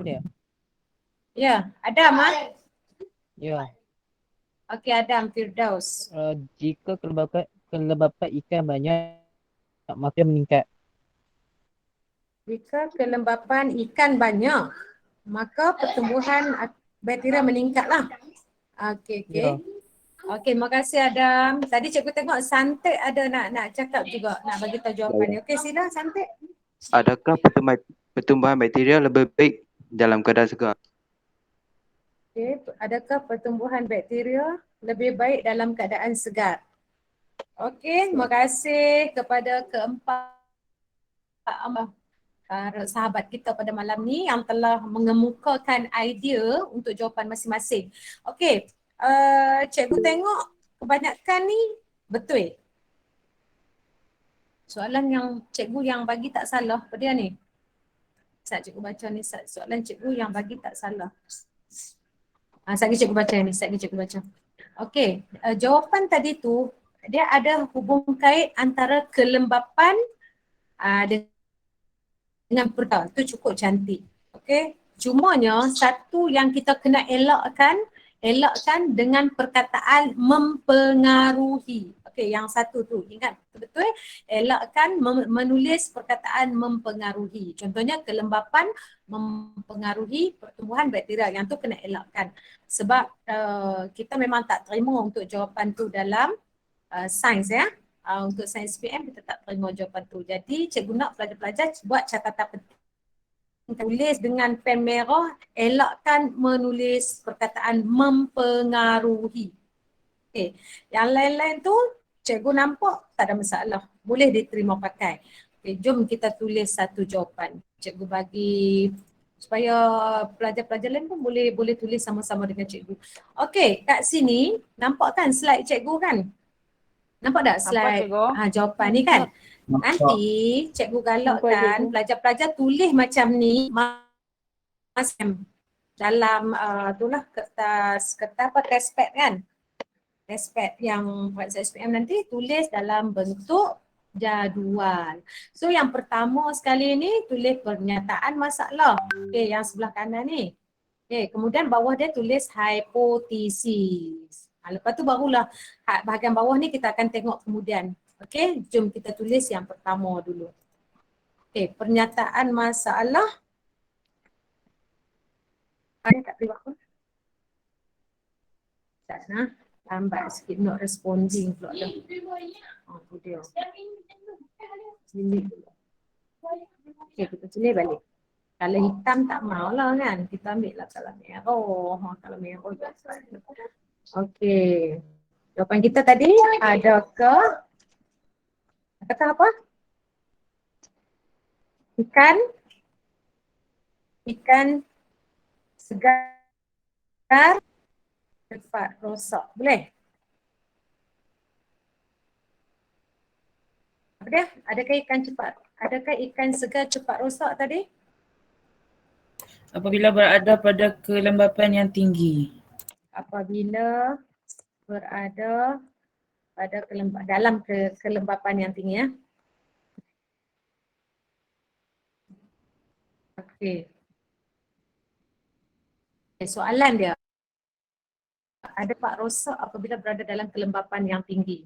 Ya. Ya, Adam ah. Ya. Okey, Adam Firdaus. Jika kelembapan ikan banyak, maka meningkat. Jika kelembapan ikan banyak, maka pertumbuhan bakteria meningkatlah. Okey, okey. Ya. Okey, terima kasih Adam. Tadi cikgu tengok Santik ada nak cakap juga, nak bagi tahu jawapannya. Okey, sila Santik. Adakah pertumbuhan bakteria lebih baik dalam keadaan segar? Okey, adakah pertumbuhan bakteria lebih baik dalam keadaan segar? Okey, terima kasih kepada keempat sahabat kita pada malam ni yang telah mengemukakan idea untuk jawapan masing-masing. Okey, cikgu tengok kebanyakan ni betul. Soalan yang cikgu yang bagi tak salah apa dia ni? Saat cikgu baca ni, soalan cikgu yang bagi tak salah. Saat ni cikgu baca ni, saat ni cikgu baca. Okey, jawapan tadi tu dia ada hubung kait antara kelembapan dengan pertama. Itu cukup cantik. Okey, cumanya satu yang kita kena elakkan dengan perkataan mempengaruhi. Okey, yang satu tu ingat betul, elakkan menulis perkataan mempengaruhi. Contohnya kelembapan mempengaruhi pertumbuhan bakteria, yang tu kena elakkan. Sebab kita memang tak terima untuk jawapan tu dalam sains ya. Untuk sains PM kita tak terima jawapan tu. Jadi cikgu nak pelajar-pelajar buat catatan penting. Tulis dengan pen merah, elakkan menulis perkataan mempengaruhi. Okay. Yang lain-lain tu cikgu nampak tak ada masalah. Boleh diterima pakai. Okay, jom kita tulis satu jawapan. Cikgu bagi supaya pelajar-pelajar lain pun boleh tulis sama-sama dengan cikgu. Okey, kat sini nampak kan slide cikgu kan? Nampak tak slide jawapan ni kan? Nanti cikgu galakkan pelajar-pelajar tulis macam ni dalam itulah kertas apa test pad kan? Test pad yang buat SPM nanti tulis dalam bentuk jadual. So yang pertama sekali ni tulis pernyataan masalah. Okey, yang sebelah kanan ni. Okey, kemudian bawah dia tulis hipotesis. Lepas tu barulah bahagian bawah ni kita akan tengok kemudian. Okey, jom kita tulis yang pertama dulu. Okey, pernyataan masalah. Ada tak boleh apa? Tak nak. Lambat sikit not responding pula dah. Tu dia. Sini. Okey, kita tulis balik. Kalau hitam tak maulah kan. Kita ambil lah kalau merah. Kalau merah tak. Okey. Jawapan kita tadi adakah kata apa? Ikan segar cepat rosak. Boleh? Apa dia? Adakah ikan segar cepat rosak tadi? Apabila berada pada kelembapan yang tinggi. Apabila berada pada dalam kelembapan yang tinggi ya. Okey. Soalan dia. Ada cepat rosak apabila berada dalam kelembapan yang tinggi.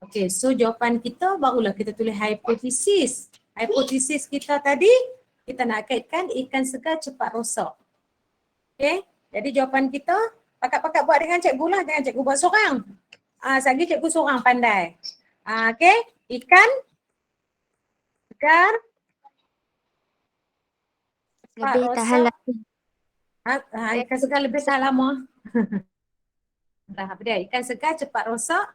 Okey, so jawapan kita barulah kita tulis hipotesis. Hipotesis kita tadi kita nak kaitkan ikan segar cepat rosak. Okey, jadi jawapan kita pakat-pakat buat dengan cikgu lah, jangan cikgu buat seorang. Lagi cikgu seorang pandai. Okey, ikan segar cepat Lebih tahan rosak. lama. Ikan segar lebih tahan lama. Apa dia? Ikan segar cepat rosak.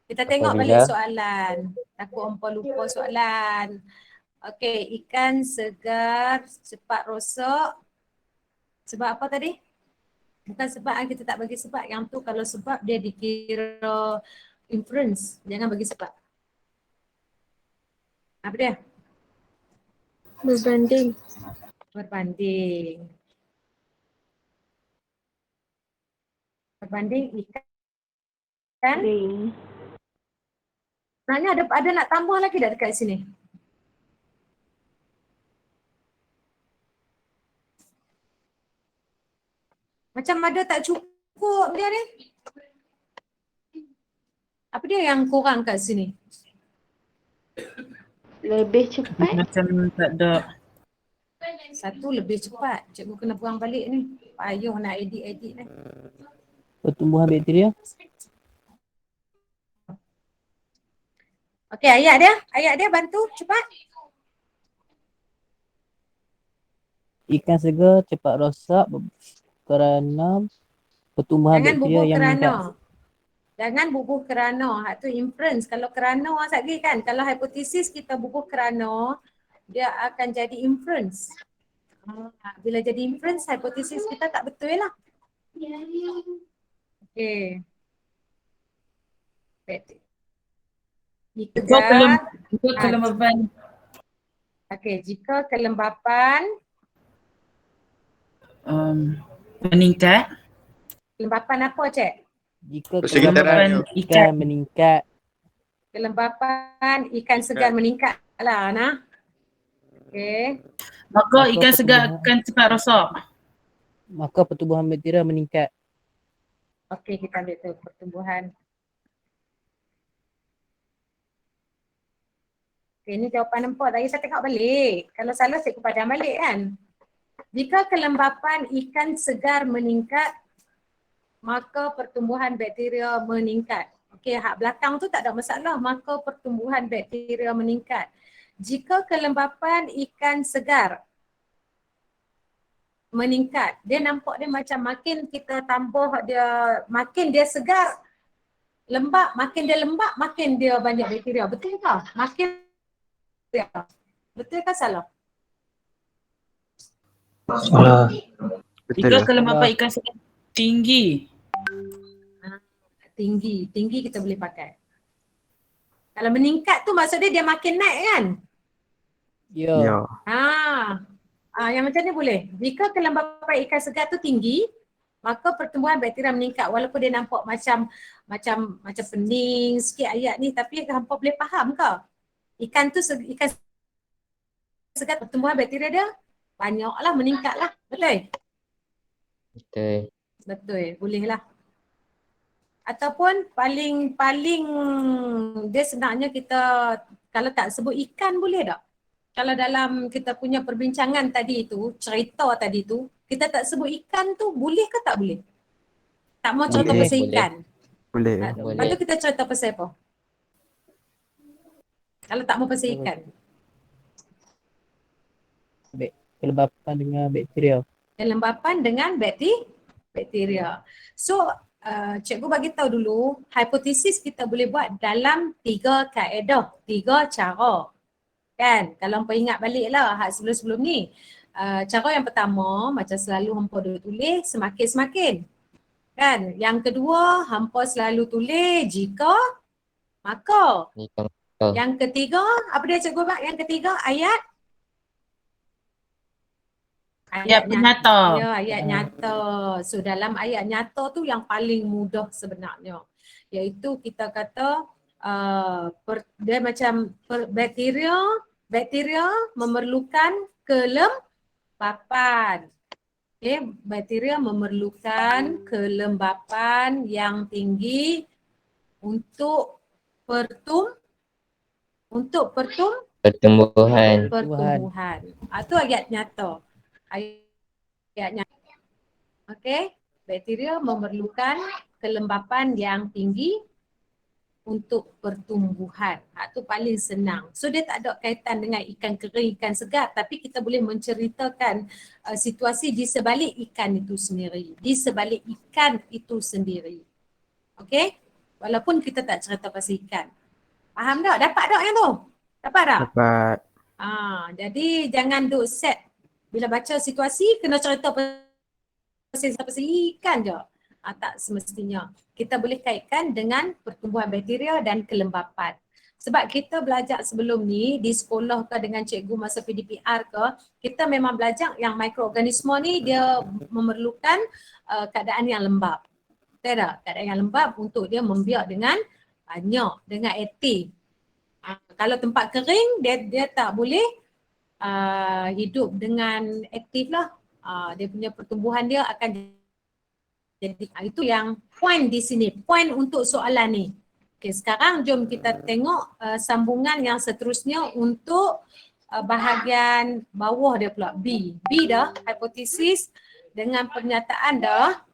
Kita tengok balik soalan. Takut hampa lupa soalan. Okey, ikan segar cepat rosak. Sebab apa tadi? Bukan sebab kita tak bagi sebab. Yang tu kalau sebab dia dikira inference. Jangan bagi sebab. Apa dia? Berbanding. Berbanding. Berbanding ikan. Sebenarnya ada nak tambah lagi tak dekat sini? Macam ada tak cukup dia ni. Apa dia yang kurang kat sini? Lebih cepat. Macam tak ada. Satu lebih cepat. Cikgu kena buang balik ni. Payuh nak edit-edit ni. Pertumbuhan bakteria. Okey, ayat dia bantu cepat. Ikan segar cepat rosak kerana pertumbuhan Jangan bakteria bubuh yang meningkat. kerana. Jangan bubuh kerana. Hak tu inference. Kalau kerana lagi kan. Kalau hipotesis kita bubuh kerana, dia akan jadi inference. Bila jadi inference, hipotesis kita tak betul lah. Okey. Jika Jika kelembapan jika kelembapan meningkat, kelembapan apa cik? Jika Persekitaran kelembapan ikan meningkat, Kelembapan ikan segar meningkat lah nah. Okey. maka Maka ikan segar pertumbuhan- akan cepat rosak. maka pertumbuhan bakteria meningkat. Okey, kita ambil tu pertumbuhan. Okey, ni jawapan 4. Tadi saya tengok balik. Kalau salah saya padam balik kan. Jika kelembapan ikan segar meningkat, maka pertumbuhan bakteria meningkat. Okey, hak belakang tu tak ada masalah. Maka pertumbuhan bakteria meningkat. Jika kelembapan ikan segar meningkat, dia nampak dia macam makin kita tambah dia, makin dia segar, lembab, makin dia banyak bakteria. Betul ke? Makin betul ke salah? Betul Jika lah. kelembapan ikan segar tinggi, Tinggi kita boleh pakai. Kalau meningkat tu maksudnya dia makin naik kan? Ya. Ya. Yang macam ni boleh. Jika kelembapan ikan segar tu tinggi, maka pertumbuhan bakteria meningkat walaupun dia nampak macam pening sikit ayat ni, tapi hampa boleh faham ke? Ikan segar pertumbuhan bakteria dia banyaklah, meningkatlah. Betul? Betul, boleh lah. Ataupun paling dia sebenarnya kita kalau tak sebut ikan boleh tak? Kalau dalam kita punya perbincangan tadi tu, cerita tadi tu, kita tak sebut ikan tu boleh ke tak boleh? Tak mau cerita Boleh. pasal ikan. Boleh. Lepas tu kita cerita pasal apa? Kalau tak mau pasal ikan. Kelembapan dengan bakteria. Kelembapan dengan bakteria. So, cikgu bagi tahu dulu, hipotesis kita boleh buat dalam 3 kaedah, 3 cara. Kan? Kalau hampa ingat balik lah hak sebelum-sebelum ni. Cara yang pertama, macam selalu hampa duduk tulis semakin-semakin. Kan? Yang kedua, hampa selalu tulis jika, maka. Yang ketiga, apa dia cikgu buat? Yang ketiga, ayat nyata. Ya, ayat nyata. So dalam ayat nyata tu yang paling mudah sebenarnya. Iaitu kita kata dia macam bakteria memerlukan kelembapan. Okay, bakteria memerlukan kelembapan yang tinggi untuk pertumbuhan. Itu ayat nyata. Ayat nyata. Okey, bakteria memerlukan kelembapan yang tinggi untuk pertumbuhan. Itu paling senang. So dia tak ada kaitan dengan ikan kering, ikan segar, tapi kita boleh menceritakan situasi di sebalik ikan itu sendiri. Di sebalik ikan itu sendiri. Okey? Walaupun kita tak cerita pasal ikan. Faham tak? Dapat tak yang tu? Dapat tak? Dapat. Jadi jangan duk set. Bila baca situasi kena cerita pasal ikan je. Tak semestinya. Kita boleh kaitkan dengan pertumbuhan bakteria dan kelembapan. Sebab kita belajar sebelum ni di sekolah ke dengan cikgu masa PDPR ke, kita memang belajar yang mikroorganisme ni dia memerlukan keadaan yang lembab. Betul tak? Keadaan yang lembab untuk dia membiak dengan banyak, dengan aktif. Kalau tempat kering dia tak boleh hidup dengan aktif lah. Dia punya pertumbuhan dia akan Jadi itu yang point di sini, point untuk soalan ni. Okey, sekarang jom kita tengok sambungan yang seterusnya untuk bahagian bawah dia pula, B. B dah, hipotesis dengan pernyataan dah.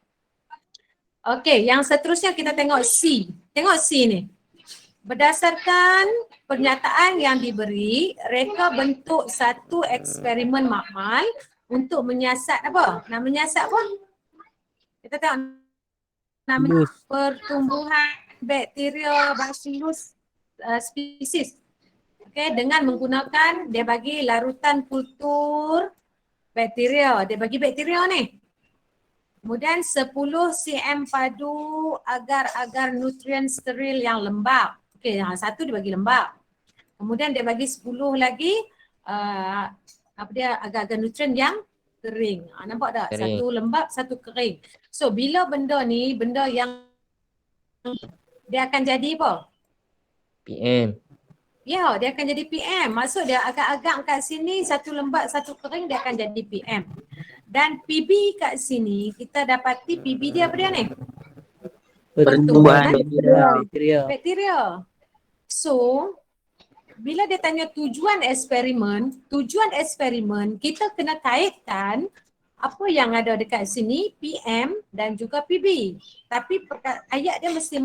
Okey, yang seterusnya kita tengok C. Tengok C ni. Berdasarkan pernyataan yang diberi, reka bentuk satu eksperimen makmal untuk menyiasat apa? Nak menyiasat apa? Kita tengok namanya pertumbuhan bakteria Bacillus species. Okey, dengan menggunakan dia bagi larutan kultur bakteria. Dia bagi bakteria ni. Kemudian 10 cm padu agar-agar nutrien steril yang lembab. Okey, satu dia bagi lembab. Kemudian dia bagi 10 lagi apa dia agar-agar nutrien yang kering. Nampak tak? Kering. Satu lembab, satu kering. So bila benda ni, benda yang dia akan jadi apa? PM. Ya, dia akan jadi PM. Maksud dia agak-agak kat sini satu lembab, satu kering, dia akan jadi PM. Dan PB kat sini kita dapati PB dia apa dia ni? Pertumbuhan Pertumbuhan bakteria. Bakteria. So bila dia tanya tujuan eksperimen kita kena kaitkan apa yang ada dekat sini PM dan juga PB. Tapi ayat dia mesti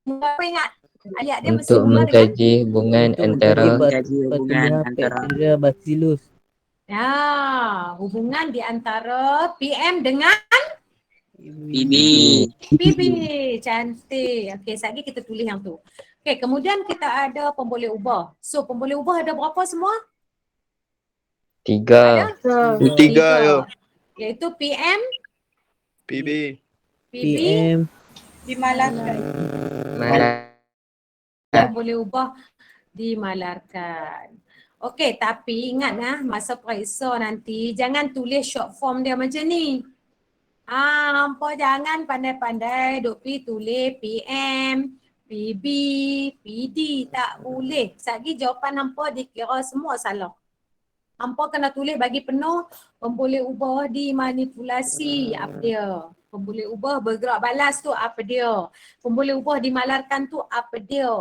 apa ingat? Ayat dia mesti Untuk mula dengan mengkaji hubungan Untuk antara mengkaji pertumbuhan bakteria Bacillus. hubungan di antara PM dengan PB. PB. Cantik. Okey, sekejap lagi kita tulis yang tu. Okey, kemudian kita ada pemboleh ubah. So, pemboleh ubah ada berapa semua? 3. Tiga yo. Iaitu PM, PB. PB, PM, dimalarkan. Pemboleh ubah dimalarkan. Okey, tapi ingat masa periksa nanti jangan tulis short form dia macam ni. Hampa jangan pandai-pandai duk pi tulis PM, PB, PD, tak boleh. Sekejap jawapan hampa dikira semua salah. Hampa kena tulis bagi penuh pemboleh ubah dimanipulasi, apa dia? Pemboleh ubah bergerak balas tu apa dia? Pemboleh ubah dimalarkan tu apa dia?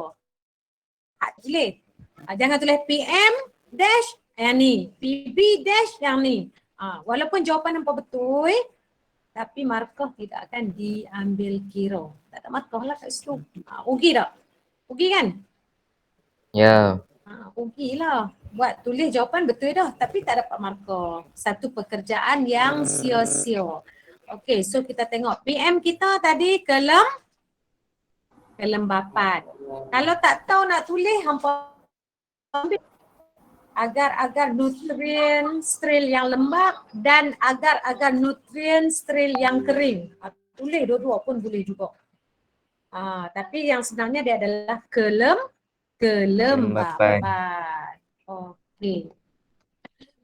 Tulis. Jangan tulis PM dash yang ni, PB dash yang ni. Walaupun jawapan hampa betul, tapi markah tidak akan diambil kira. Tak ada markah lah kat situ. Rugi tak? Rugi kan? Ya. Rugi lah. Buat tulis jawapan betul dah tapi tak dapat markah. Satu pekerjaan yang sia-sia. Okey, so kita tengok PM kita tadi kelembapan. Kalau tak tahu nak tulis hampa ambil agar-agar nutrien steril yang lembab dan agar-agar nutrien steril yang kering. Tulis dua-dua pun boleh juga. Tapi yang sebenarnya dia adalah kelembapan. Okey.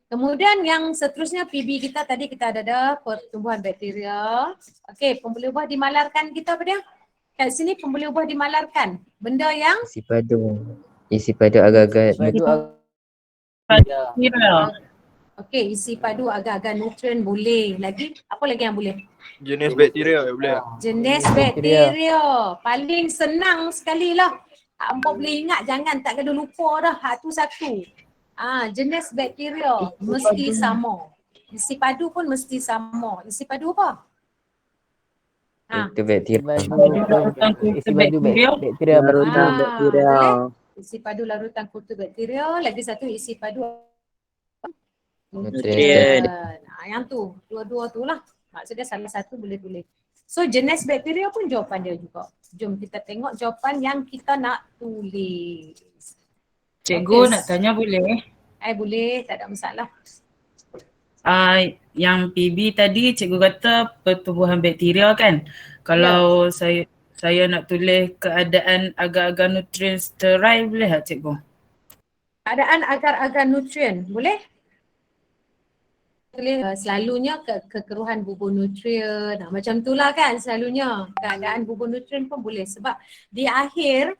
Kemudian yang seterusnya PB kita tadi kita ada dah pertumbuhan bakteria. Okey, pemboleh ubah dimalarkan kita apa dia? Kat sini pemboleh ubah dimalarkan. Benda yang Isi padu. Isi padu agak-agak. Kira. okey, isi padu agak-agak nutrien boleh. Lagi apa lagi yang boleh? Jenis bakteria boleh. Jenis bakteria. Paling senang sekali lah. Hampa boleh ingat, jangan tak kena lupa dah. Tu satu. Jenis bakteria mesti sama. Isi padu pun mesti sama. Isi padu apa? Itu bakteria. Isi baju bakteria Bakteria. Isi padu larutan kultur bakteria. Lagi satu isi padu Nutrien. Yang tu, dua-dua tu lah. Maksudnya salah satu boleh tulis. So jenis bakteria pun jawapan dia juga. Jom kita tengok jawapan yang kita nak tulis. Cikgu nak tanya boleh? Boleh, tak ada masalah. Yang PB tadi cikgu kata pertumbuhan bakteria kan? Kalau saya nak tulis keadaan agar-agar nutrien steril boleh tak cikgu? Keadaan agar-agar nutrien, boleh? Tulis selalunya kekeruhan bubur nutrien. Macam itulah kan selalunya. Keadaan bubur nutrien pun boleh sebab di akhir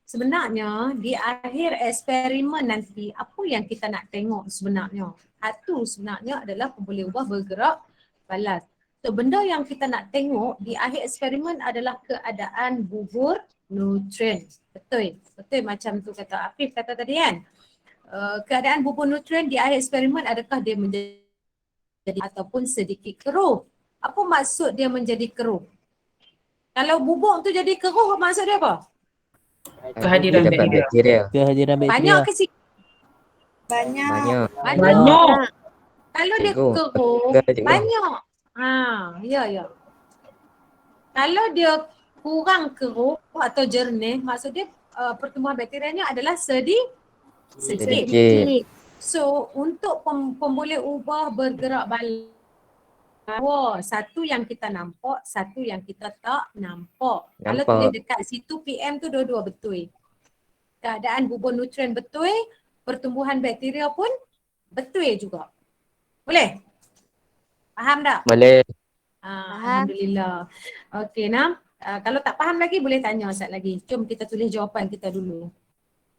sebenarnya di akhir eksperimen nanti apa yang kita nak tengok sebenarnya? Satu sebenarnya adalah pemboleh ubah bergerak balas. So benda yang kita nak tengok di akhir eksperimen adalah keadaan bubur nutrien. Betul? Betul macam tu kata Afif kata tadi kan? Keadaan bubur nutrien di akhir eksperimen adakah dia menjadi ataupun sedikit keruh? Apa maksud dia menjadi keruh? Kalau bubur tu jadi keruh maksud dia apa? Kehadiran Dapat bakteria. bakteria. Kehadiran Banyak bakteria. ke sikit? Banyak. Banyak. Kalau dia Cikgu, keruh, agak cikgu. banyak. Ya. Kalau dia kurang keruh atau jernih, maksud dia pertumbuhan bakterianya adalah sedikit. Sedikit. So untuk pemboleh ubah bergerak balik, satu yang kita nampak, satu yang kita tak nampak. Kalau Nampak. tulis dekat situ PM tu dua-dua betul. Keadaan bubur nutrien betul, pertumbuhan bakteria pun betul juga. Boleh? Faham tak? Boleh. Alhamdulillah. Okey Nam. Kalau tak faham lagi boleh tanya sekali lagi. Jom kita tulis jawapan kita dulu.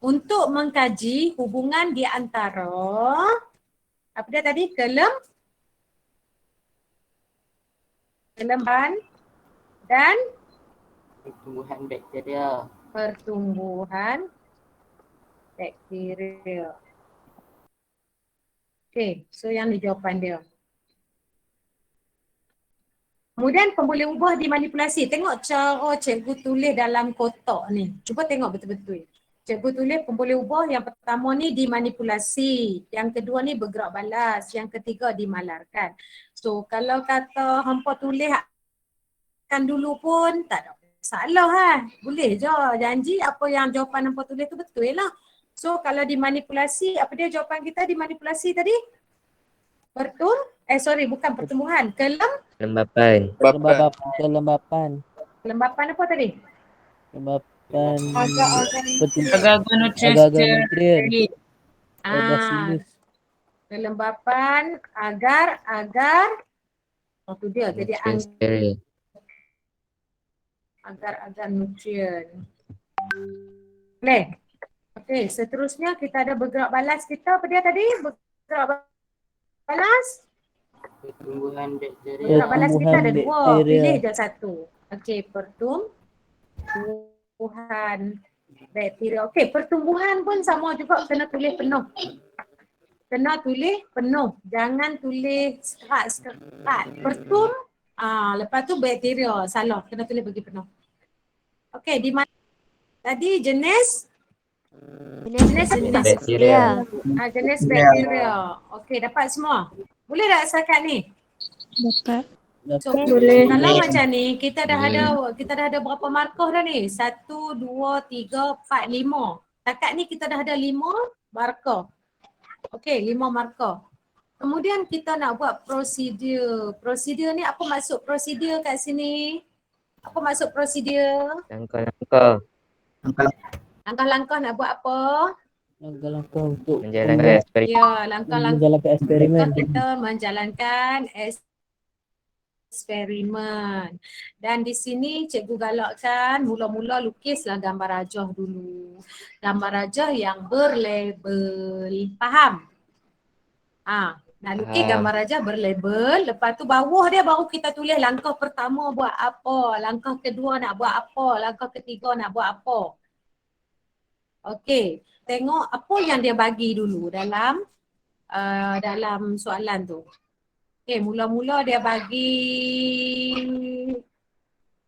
Untuk mengkaji hubungan di antara apa dia tadi? Kelembapan dan Pertumbuhan bakteria. pertumbuhan bakteria. Okey, so yang ni jawapan dia. Kemudian pemboleh ubah dimanipulasi. Tengok cara cikgu tulis dalam kotak ni. Cuba tengok betul-betul. Cikgu tulis pemboleh ubah yang pertama ni dimanipulasi. Yang kedua ni bergerak balas. Yang ketiga dimalarkan. So kalau kata hampa tuliskan dulu pun tak ada masalah lah. Boleh je. Janji apa yang jawapan hampa tulis tu betul lah. So kalau dimanipulasi, apa dia jawapan kita dimanipulasi tadi? Bukan pertumbuhan. Kelembapan. Kelembapan apa tadi? Kelembapan Agak-agak nutrien agak-agak nutrien. Ah, Bacillus. kelembapan agar tu dia jadi Nutrien steril. agar nutrien. Boleh? Okey, seterusnya kita ada bergerak balas kita. Apa dia tadi? Bergerak balas? Pertumbuhan bakteria. Bergerak balas kita ada dua. Pertumbuhan Pilih bakteria. je satu. Okey, pertumbuhan bakteria. Okey, pertumbuhan pun sama juga kena tulis penuh. Kena tulis penuh. Jangan tulis sekat. Lepas tu bakteria. Salah. Kena tulis bagi penuh. Okey, di mana tadi jenis Bakteria. jenis bakteria. Okey, dapat semua. Boleh tak setakat ni? So, kalau macam ni kita dah ada berapa markah dah ni? 1, 2, 3, 4, 5. Setakat ni kita dah ada 5 markah. Okey, 5 markah. Kemudian kita nak buat prosedur. Prosedur ni apa maksud prosedur kat sini? Apa maksud prosedur? Langkah-langkah. Langkah-langkah nak buat apa? Langkah-langkah untuk Menjalankan eksperimen. Ya, langkah-langkah menjalankan eksperimen. kita menjalankan eksperimen. Dan di sini cikgu galakkan mula-mula lukislah gambar rajah dulu. Gambar rajah yang berlabel. Faham? Nak lukis Faham. gambar rajah berlabel. Lepas tu bawah dia baru kita tulis langkah pertama buat apa. Langkah kedua nak buat apa. Langkah ketiga nak buat apa. Okey. Tengok apa yang dia bagi dulu dalam soalan tu. Okay, mula-mula dia bagi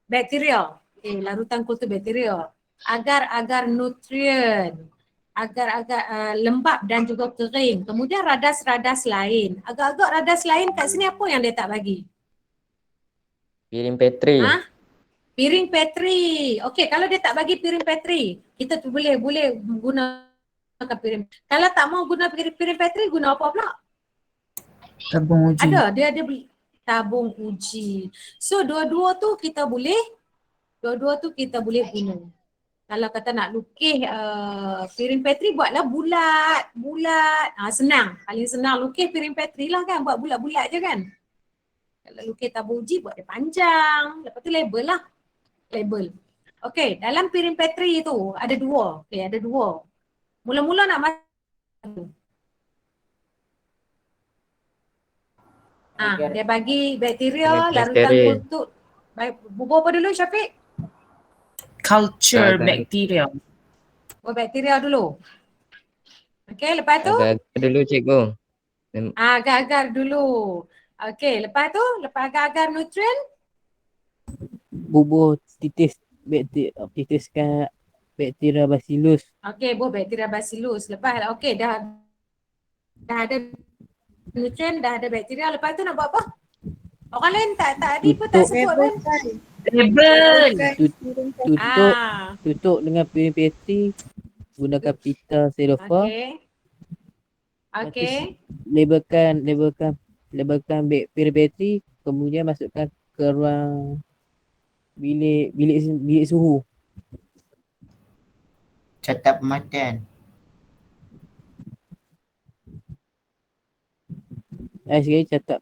bakteria. Okay, larutan kultur bakteria. Agar nutrien. Agar lembap dan juga kering. Kemudian radas-radas lain. Agak-agak radas lain kat sini apa yang dia tak bagi? Piring Petri. Piring Petri. Okey, kalau dia tak bagi piring Petri, kita tu boleh gunakan piring. Kalau tak mau guna piring Petri, guna apa pula? Tabung uji. Ada, dia ada tabung uji. So dua-dua tu kita boleh guna. Kalau kata nak lukis piring Petri, buatlah bulat. Senang. Paling senang lukis piring Petri lah kan, buat bulat-bulat je kan. Kalau lukis tabung uji buat dia panjang. Lepas tu label lah. Label. Okey, dalam piring Petri tu ada dua. Okey, ada dua. Mula-mula nak masuk. Dia bagi bakteria, Dengan larutan steril. kultur. Baik, bubur apa dulu Syafiq? Culture Agar-agar. bacteria. Bakteria dulu. Okey, lepas tu Agar-agar dulu cikgu. agar-agar dulu. Okey, lepas tu, lepas agar-agar nutrien, Bubur titiskan bakteria bacillus. okey, buah bakteria bacillus. Lepas okey dah ada nutrien, dah ada bakteria, lepas tu nak buat apa? Orang lain tadi pun tak sebut pun. Label. Tutup dengan piring Petri, gunakan pita selofa. Okey. Labelkan piring Petri, kemudian masukkan ke ruang bilik suhu. Catat pemakaian. Sekali catat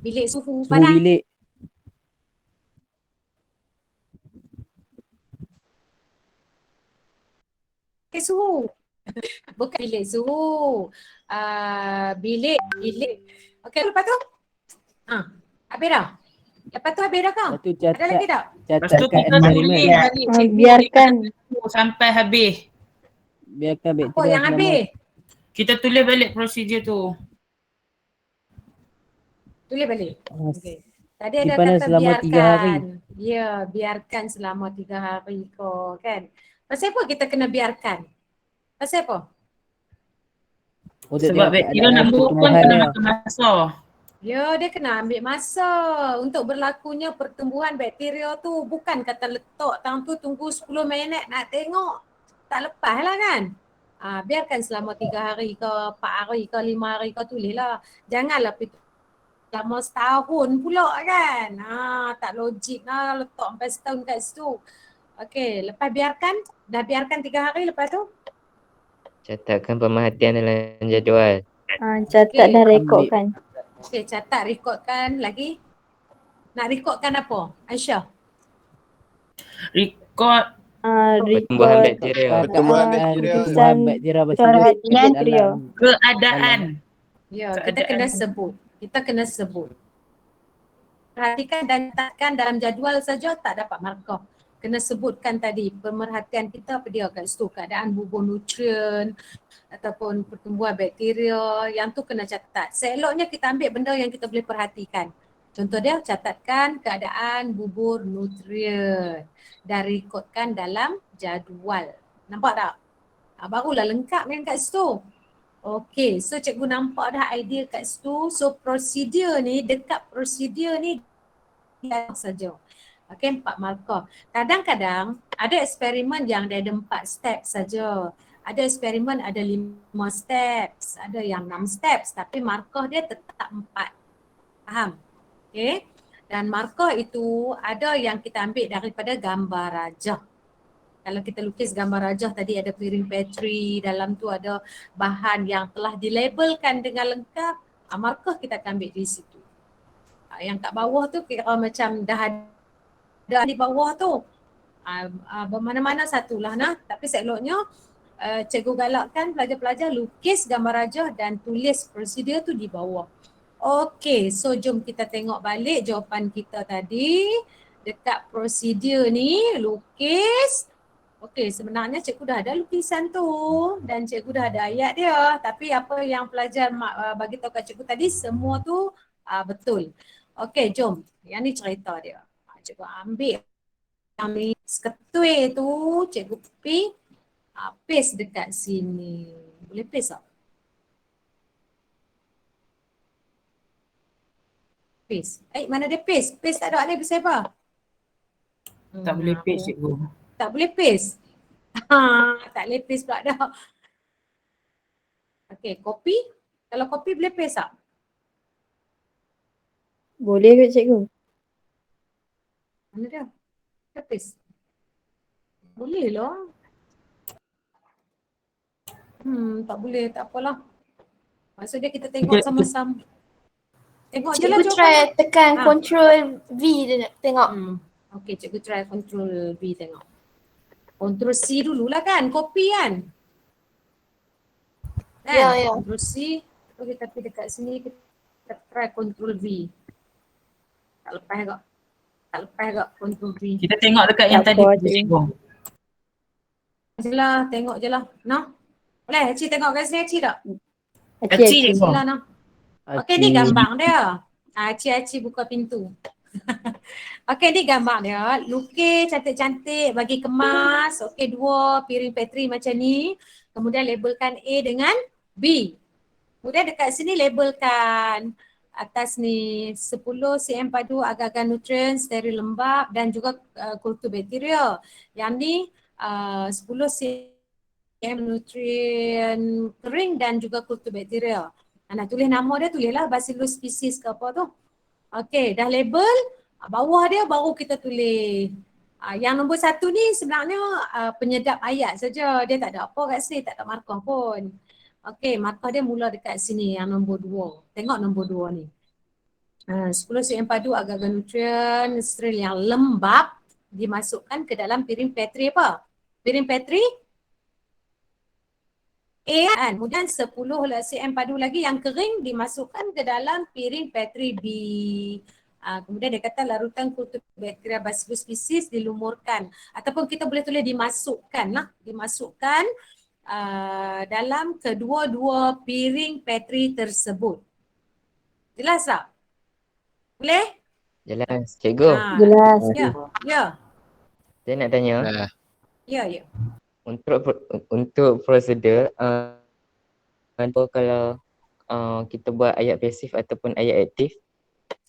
Bilik suhu suhu panas. bilik. Suhu. Bukan bilik suhu. Bilik. Okey, lepas tu? Habis dah? Lepas tu habis dah kau? Lepas tu Ada lagi tak? Lepas tu catatkan kita eksperimen. tulis balik cikgu biarkan. sampai habis. Biarkan Apa bakteria yang habis? Kita tulis balik prosedur tu. Tulis balik. Okey. Tadi ada Simpanan kata selama 3 hari. biarkan. Ya, biarkan selama 3 hari kau kan. Pasal apa kita kena biarkan? Pasal apa? Untuk Sebab tengok bakteria keadaan nak buat pun pertumbuhan kena dia. makan masa. Ya, dia kena ambil masa untuk berlakunya pertumbuhan bakteria tu. Bukan kata letak tang tu tunggu 10 minit nak tengok. Tak lepas lah kan. Biarkan selama 3 hari ke, 4 hari ke, 5 hari ke, tulislah. Janganlah selama setahun pula kan. Tak logik lah letak sampai setahun kat situ. Okey, lepas biarkan, dah biarkan 3 hari lepas tu. Catatkan pemerhatian dalam jadual. Catat Okey. dan rekodkan. Okey, catat, rekodkan lagi. Nak rekodkan apa? Aisyah? Record Pertumbuhan Rekod bakteria. Pertumbuhan Keadaan bakteria. pertumbuhan bakteria Pertumbuhan bacillus bakteria. dalam keadaan. Ya, kita Keadaan. kena sebut. Kita kena sebut. Perhatikan dan catatkan dalam jadual saja tak dapat markah. Kena sebutkan tadi pemerhatian kita apa dia kat situ. Keadaan bubur nutrien ataupun pertumbuhan bakteria. Yang tu kena catat. Seeloknya kita ambil benda yang kita boleh perhatikan. Contoh dia catatkan keadaan bubur nutrien dan rekodkan dalam jadual. Nampak tak? Barulah lengkap kan kat situ. Okey, so cikgu nampak dah idea kat situ. So prosedur ni, dekat prosedur ni dia saja. Okey, 4 markah. Kadang-kadang ada eksperimen yang dia ada 4 step saja. Ada eksperimen ada 5 steps, ada yang 6 steps tapi markah dia tetap 4. Faham? Okey. Dan markah itu ada yang kita ambil daripada gambar rajah. Kalau kita lukis gambar rajah tadi ada piring Petri, dalam tu ada bahan yang telah dilabelkan dengan lengkap, markah kita akan ambil di situ. Yang kat bawah tu kira macam dah ada di bawah tu. Bermana-mana satulah nah. Tapi seeloknya cikgu galakkan pelajar-pelajar lukis gambar rajah dan tulis prosedur tu di bawah. Okey, so jom kita tengok balik jawapan kita tadi. Dekat prosedur ni lukis. Okey, sebenarnya cikgu dah ada lukisan tu dan cikgu dah ada ayat dia. Tapi apa yang pelajar bagi tahu kat cikgu tadi semua tu betul. Okey, jom. Yang ni cerita dia. Cikgu ambil yang ni seketui tu, cikgu paste dekat sini. Boleh paste tak? Paste. Mana dia paste? Paste tak ada ni pasal apa? Tak boleh paste cikgu. Tak boleh paste. Tak boleh paste pula dah. Okey, copy. Kalau copy boleh paste tak? Boleh ke cikgu? Mana dia? Dia paste. Boleh lah. Tak boleh, tak apalah. Maksudnya kita tengok sama-sama. Tengok je lah Cikgu jawapan. try tekan Ctrl V dia nak tengok. Okey, cikgu try Ctrl V tengok. Ctrl C dululah kan, copy kan? Ya, ya. Ctrl C, kita pergi dekat sini. Kita try Ctrl V. Tak lepas agak Ctrl V. Kita tengok dekat yang Tak tadi apa, tu, cikgu. Je lah, tengok je lah. Noh. Boleh Haji tengok kat sini Haji tak? Kecil cikgu. Sila noh. Okey, ni gambar dia. Haji buka pintu. Okey, ni gambar dia. Lukis cantik-cantik, bagi kemas. Okey, 2 piring petri macam ni. Kemudian labelkan A dengan B. Kemudian dekat sini labelkan atas ni 10 cm padu agar-agar nutrien, steril lembab dan juga kultur bakteria. Yang ni 10 cm nutrien kering dan juga kultur bakteria. Nak tulis nama dia, tulislah Bacillus species ke apa tu. Okey, dah label, bawah dia baru kita tulis. Yang nombor 1 ni sebenarnya penyedap ayat saja. Dia tak ada apa kat sini, tak ada markah pun. Okey, markah dia mula dekat sini yang nombor 2. Tengok nombor 2 ni. 10 cm padu agar-agar nutrien steril yang lembab dimasukkan ke dalam piring petri apa? Piring petri A kan. Kemudian 10 cm padu lagi yang kering dimasukkan ke dalam piring petri B. Kemudian dia kata larutan kultur bakteria Bacillus species dilumurkan. Ataupun kita boleh tulis dimasukkan lah. Dimasukkan dalam kedua-dua piring petri tersebut. Jelas tak? Boleh? Jelas. Cikgu, Jelas. Ya. saya nak tanya. Ya. Untuk prosedur, kalau kita buat ayat pasif ataupun ayat aktif,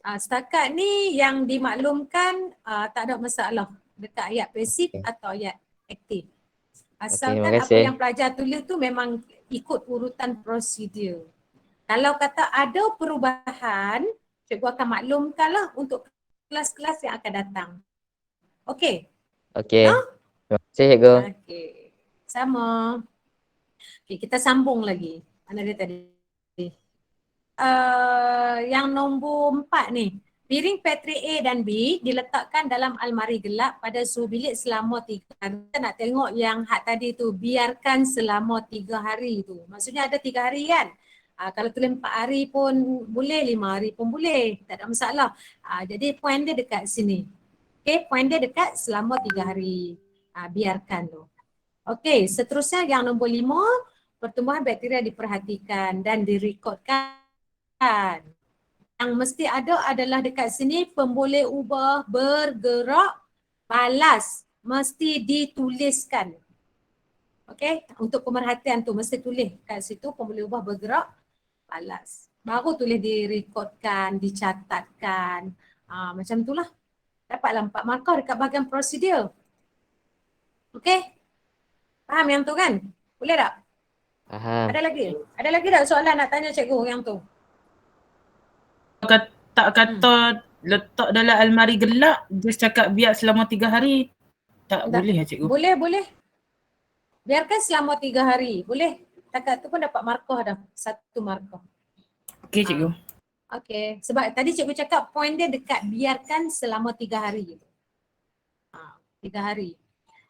Setakat ni yang dimaklumkan tak ada masalah dekat ayat pasif atau ayat aktif. Asalkan terima apa kasih. yang pelajar tulis tu memang ikut urutan prosedur. Kalau kata ada perubahan, cikgu akan maklumkanlah untuk kelas-kelas yang akan datang. Okey? okey. Terima kasih cikgu. Okey. Sama. Okey, kita sambung lagi. Mana dia tadi? Yang nombor 4 ni. Piring petri A dan B diletakkan dalam almari gelap pada suhu bilik selama 3 hari. Kita nak tengok yang hak tadi tu, biarkan selama 3 hari tu. Maksudnya ada 3 hari kan? Kalau tulis 4 hari pun boleh, 5 hari pun boleh. Tak ada masalah. Jadi poin dia dekat sini. Okay, poin dia dekat selama 3 hari. Biarkan tu. Okay, seterusnya yang nombor 5, pertumbuhan bakteria diperhatikan dan direkodkan. Yang mesti ada adalah dekat sini pemboleh ubah bergerak balas. Mesti dituliskan. Okay, untuk pemerhatian tu mesti tulis kat situ pemboleh ubah bergerak balas. Baru tulis direkodkan, dicatatkan. Macam itulah. Dapatlah 4 markah dekat bahagian prosedur. Okay? Faham yang tu kan? Boleh tak? Faham. Ada lagi? Ada lagi tak soalan nak tanya cikgu yang tu? Tak kata letak dalam almari gelap, just cakap biar selama 3 hari. Tak Tak. boleh lah cikgu. Boleh. Biarkan selama 3 hari. Boleh. Takat tu pun dapat markah dah. 1 markah. Okey cikgu. Okay. Sebab tadi cikgu cakap poin dia dekat biarkan selama 3 hari. 3 hari.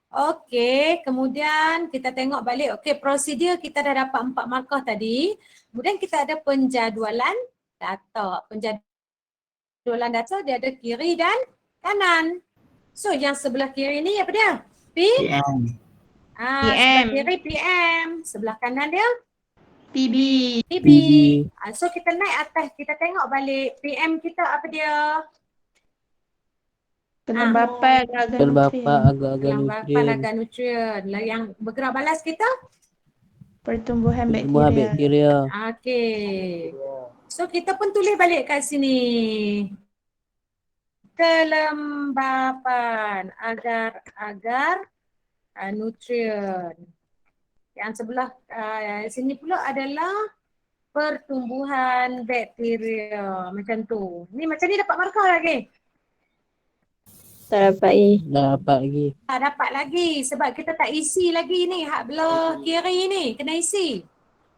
Okey, kemudian kita tengok balik. Okey, prosedur kita dah dapat 4 markah tadi. Kemudian kita ada penjadualan data. Penjadualan data dia ada kiri dan kanan. So yang sebelah kiri ni apa dia? PM. Sebelah kiri PM. Sebelah kanan dia? PB. PB. So kita naik atas, kita tengok balik PM kita apa dia? Kelembapan agak-agak Kelembapan nutrien. agar nutrien. Yang bergerak balas kita? Pertumbuhan Pertumbuhan bakteria. Okey. So kita pun tulis balik kat sini. Kelembapan agar nutrien. Yang sebelah sini pula adalah pertumbuhan bakteria. Macam tu. Ni macam ni dapat markah lagi? Tak dapat ni. Dapat lagi. Tak dapat lagi sebab kita tak isi lagi ni. Hak belah kiri ni kena isi.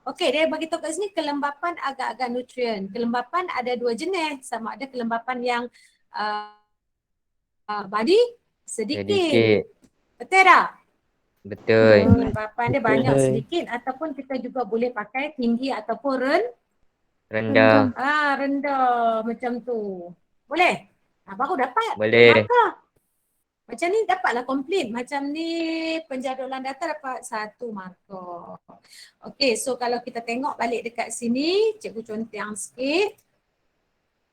Okey, dia bagi tahu kat sini kelembapan agak-agak nutrien. Kelembapan ada 2 jenis. Sama ada kelembapan yang body sedikit. Betul tak? Betul. Kelembapan dia banyak sedikit ataupun kita juga boleh pakai tinggi ataupun Rendah. Rendah macam tu. Boleh? Baru dapat. Boleh. Markah. Macam ni dapatlah complete. Macam ni penjadualan data dapat 1 markah. Okey, so kalau kita tengok balik dekat sini, cikgu conteng sikit.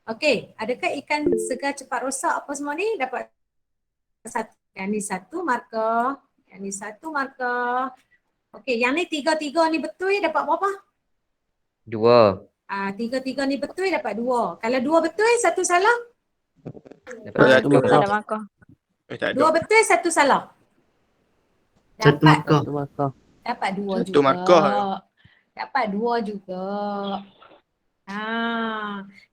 Okey, adakah ikan segar cepat rosak apa semua ni dapat 1. Yang ni 1 markah. Yang ni 1 markah. Okey, yang ni 3 ni betul dapat berapa? 2. 3 ni betul dapat 2. Kalau 2 betul, 1 salah. Dapat Satu 1. markah. Ada markah. Tak 2 ada. betul, 1 salah. Satu Dapat markah. dapat 2 Satu juga. markah. Dapat 2 juga.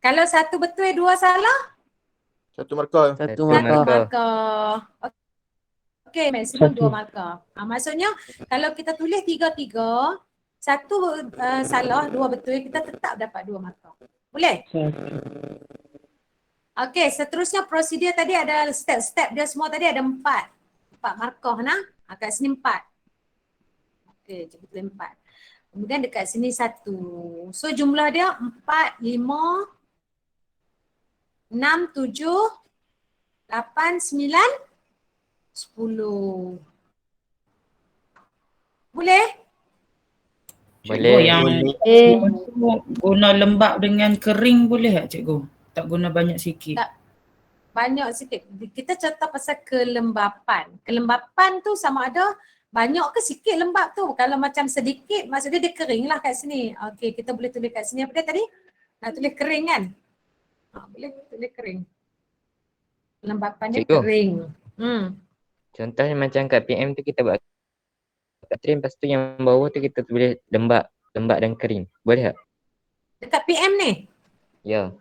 Kalau 1 betul, 2 salah, Satu markah. Satu 1 markah. markah. Okey, maksimum 2 markah. Maksudnya kalau kita tulis 3, 1 salah, 2 betul, kita tetap dapat 2 markah. Boleh? Okey, seterusnya prosedur tadi ada step-step dia semua tadi ada 4 markah nah. Kat sini 4. Okey, cikgu tulis 4. Kemudian dekat sini 1. So jumlah dia 4, 5, 6, 7, 8, 9, 10. Boleh? Boleh. Yang guna lembap dengan kering boleh tak cikgu? Tak guna banyak sikit. Tak. Banyak sikit. Kita contoh pasal kelembapan. Kelembapan tu sama ada banyak ke sikit lembap tu. Kalau macam sedikit, maksudnya dia kering lah kat sini. Okey, kita boleh tulis kat sini apa dia tadi? Nak tulis kering kan? Boleh tulis kering. Kelembapan dia Cikgu. kering. Contohnya macam kat PM tu kita buat kat train, lepas tu yang bawah tu kita tulis lembap dan kering. Boleh tak? Dekat PM ni? Ya.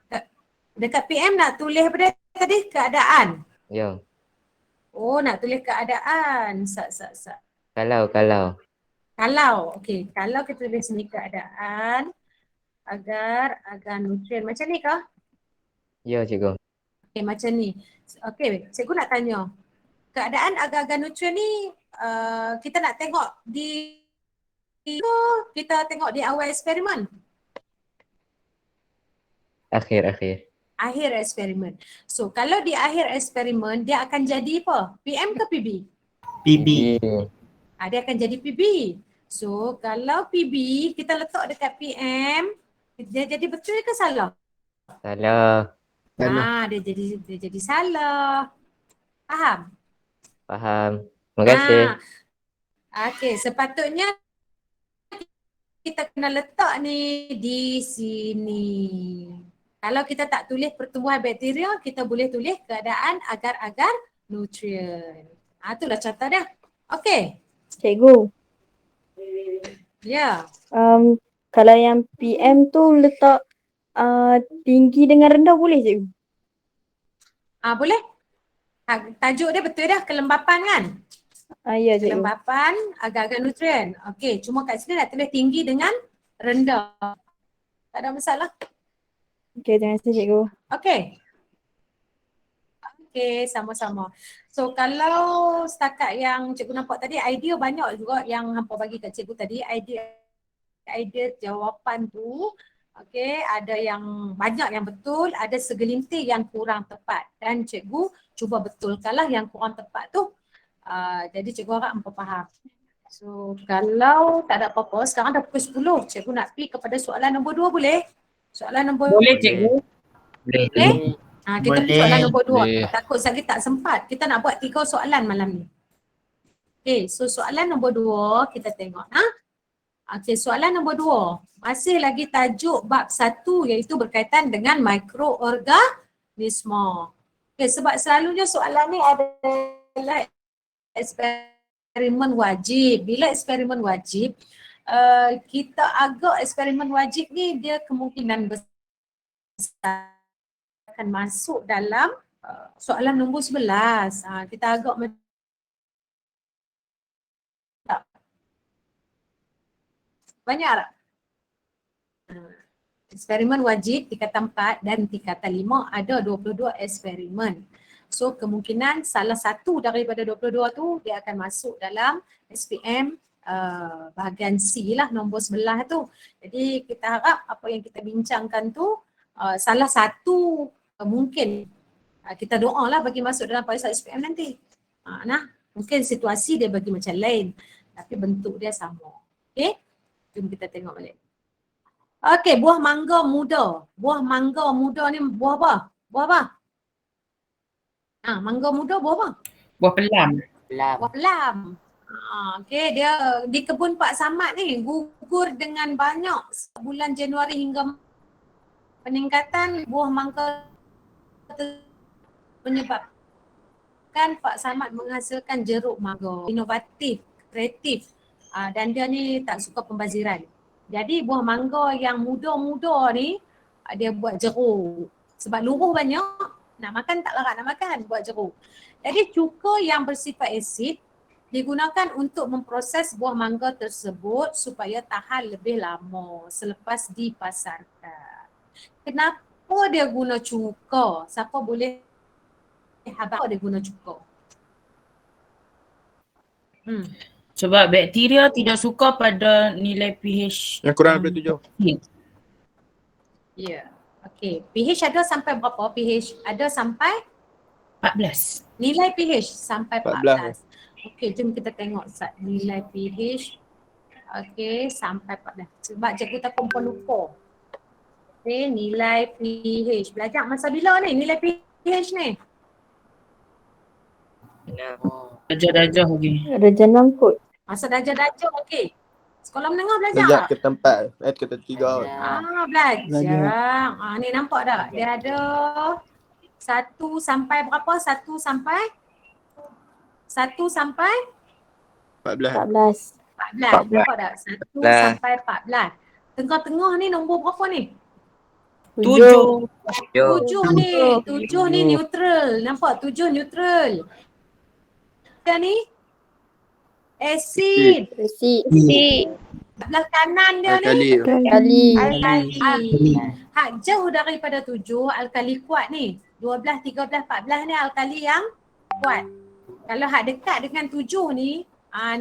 Dekat PM nak tulis apa dia tadi? Keadaan. Ya. Oh, nak tulis keadaan. Kalau. Kalau, okey. Kalau kita tulis sini keadaan agar nutrien. Macam ni kah? Ya cikgu. Okey, macam ni. Okey, cikgu nak tanya. Keadaan agar nutrien ni kita nak tengok kita tengok di awal eksperimen. Akhir. Akhir eksperimen. So, kalau di akhir eksperimen, dia akan jadi apa? PM ke PB? PB. Dia akan jadi PB. So, kalau PB, kita letak dekat PM, dia jadi betul ke salah? Salah. Dia jadi salah. Faham? Terima kasih. Okey, sepatutnya kita kena letak ni di sini. Kalau kita tak tulis pertumbuhan bakteria, kita boleh tulis keadaan agar nutrien. Itulah contoh dia. Okey. Cikgu, Ya. kalau yang PM tu letak tinggi dengan rendah boleh cikgu? Boleh. Tajuk dia betul dah, kelembapan kan? Ya cikgu. Kelembapan agar nutrien. Okey, cuma kat sini nak tulis tinggi dengan rendah. Tak ada masalah. Okey, terima kasih cikgu. Okey, sama-sama. So kalau setakat yang cikgu nampak tadi, idea banyak juga yang hampa bagi kat cikgu tadi. Idea jawapan tu, okey, ada yang banyak yang betul, ada segelintir yang kurang tepat. Dan cikgu cuba betulkanlah yang kurang tepat tu. Jadi cikgu harap hampa faham. So kalau tak ada apa-apa, sekarang dah pukul 10. Cikgu nak pergi kepada soalan nombor 2 boleh? Soalan nombor Boleh cikgu. Boleh? Kita pergi soalan nombor 2. Boleh. Takut lagi tak sempat. Kita nak buat 3 soalan malam ni. Okay, so soalan nombor 2 kita tengok. Okay, soalan nombor 2. Masih lagi tajuk bab 1 iaitu berkaitan dengan mikroorganisma. Okay, sebab selalunya soalan ni adalah eksperimen wajib. Bila eksperimen wajib, kita agak eksperimen wajib ni dia kemungkinan besar akan masuk dalam soalan nombor 11. Kita agak banyak tak? Eksperimen wajib tingkatan 4 dan tingkatan 5 ada 22 eksperimen. So kemungkinan salah satu daripada 22 tu dia akan masuk dalam SPM bahagian C lah, nombor sebelah tu. Jadi kita harap apa yang kita bincangkan tu salah satu mungkin kita doa lah bagi masuk dalam parisan SPM nanti. Mungkin situasi dia bagi macam lain tapi bentuk dia sama. Okay, jom kita tengok balik. Okay, buah mangga muda. Buah mangga muda ni buah apa? Buah apa? Mangga muda buah apa? Buah pelam. Buah pelam. Okay, dia di kebun Pak Samad ni gugur dengan banyak bulan Januari hingga peningkatan buah mangga menyebabkan Pak Samad menghasilkan jeruk mangga inovatif, kreatif dan dia ni tak suka pembaziran. Jadi buah mangga yang muda-muda ni dia buat jeruk. Sebab luruh banyak, nak makan tak larat nak makan, buat jeruk. Jadi cuka yang bersifat asid digunakan untuk memproses buah mangga tersebut supaya tahan lebih lama selepas dipasarkan. Kenapa dia guna cuka? Siapa boleh habaq dia guna cuka? Sebab bakteria tidak suka pada nilai pH Yang kurang daripada 7. Ya. Okey, pH ada sampai berapa? pH ada sampai 14. nilai pH sampai 14. 14. Okey, jom kita tengok nilai pH. Okey, sampai 14. Sebab cikgu takut lupa. Okey, nilai pH. Belajar masa bila ni nilai pH ni? Darjah-darjah lagi. Darjah 6 kot. Masa darjah-darjah okey. Sekolah menengah belajar Sejak tak? ke tempat. Kata 3. Belajar. Ni nampak tak? Dia ada 1 sampai berapa? 1 sampai 14. 14. 14. Nampak tak? 1 sampai 14. Tengah-tengah ni nombor berapa ni? 7. 7 ni. 7 ni neutral. Nampak? 7 neutral. Dia ni asid. Asid. Belah kanan dia ni Alkali. alkali. Hak jauh daripada 7 alkali kuat ni. 12, 13, 14 ni alkali yang kuat. Kalau hak dekat dengan 7 ni,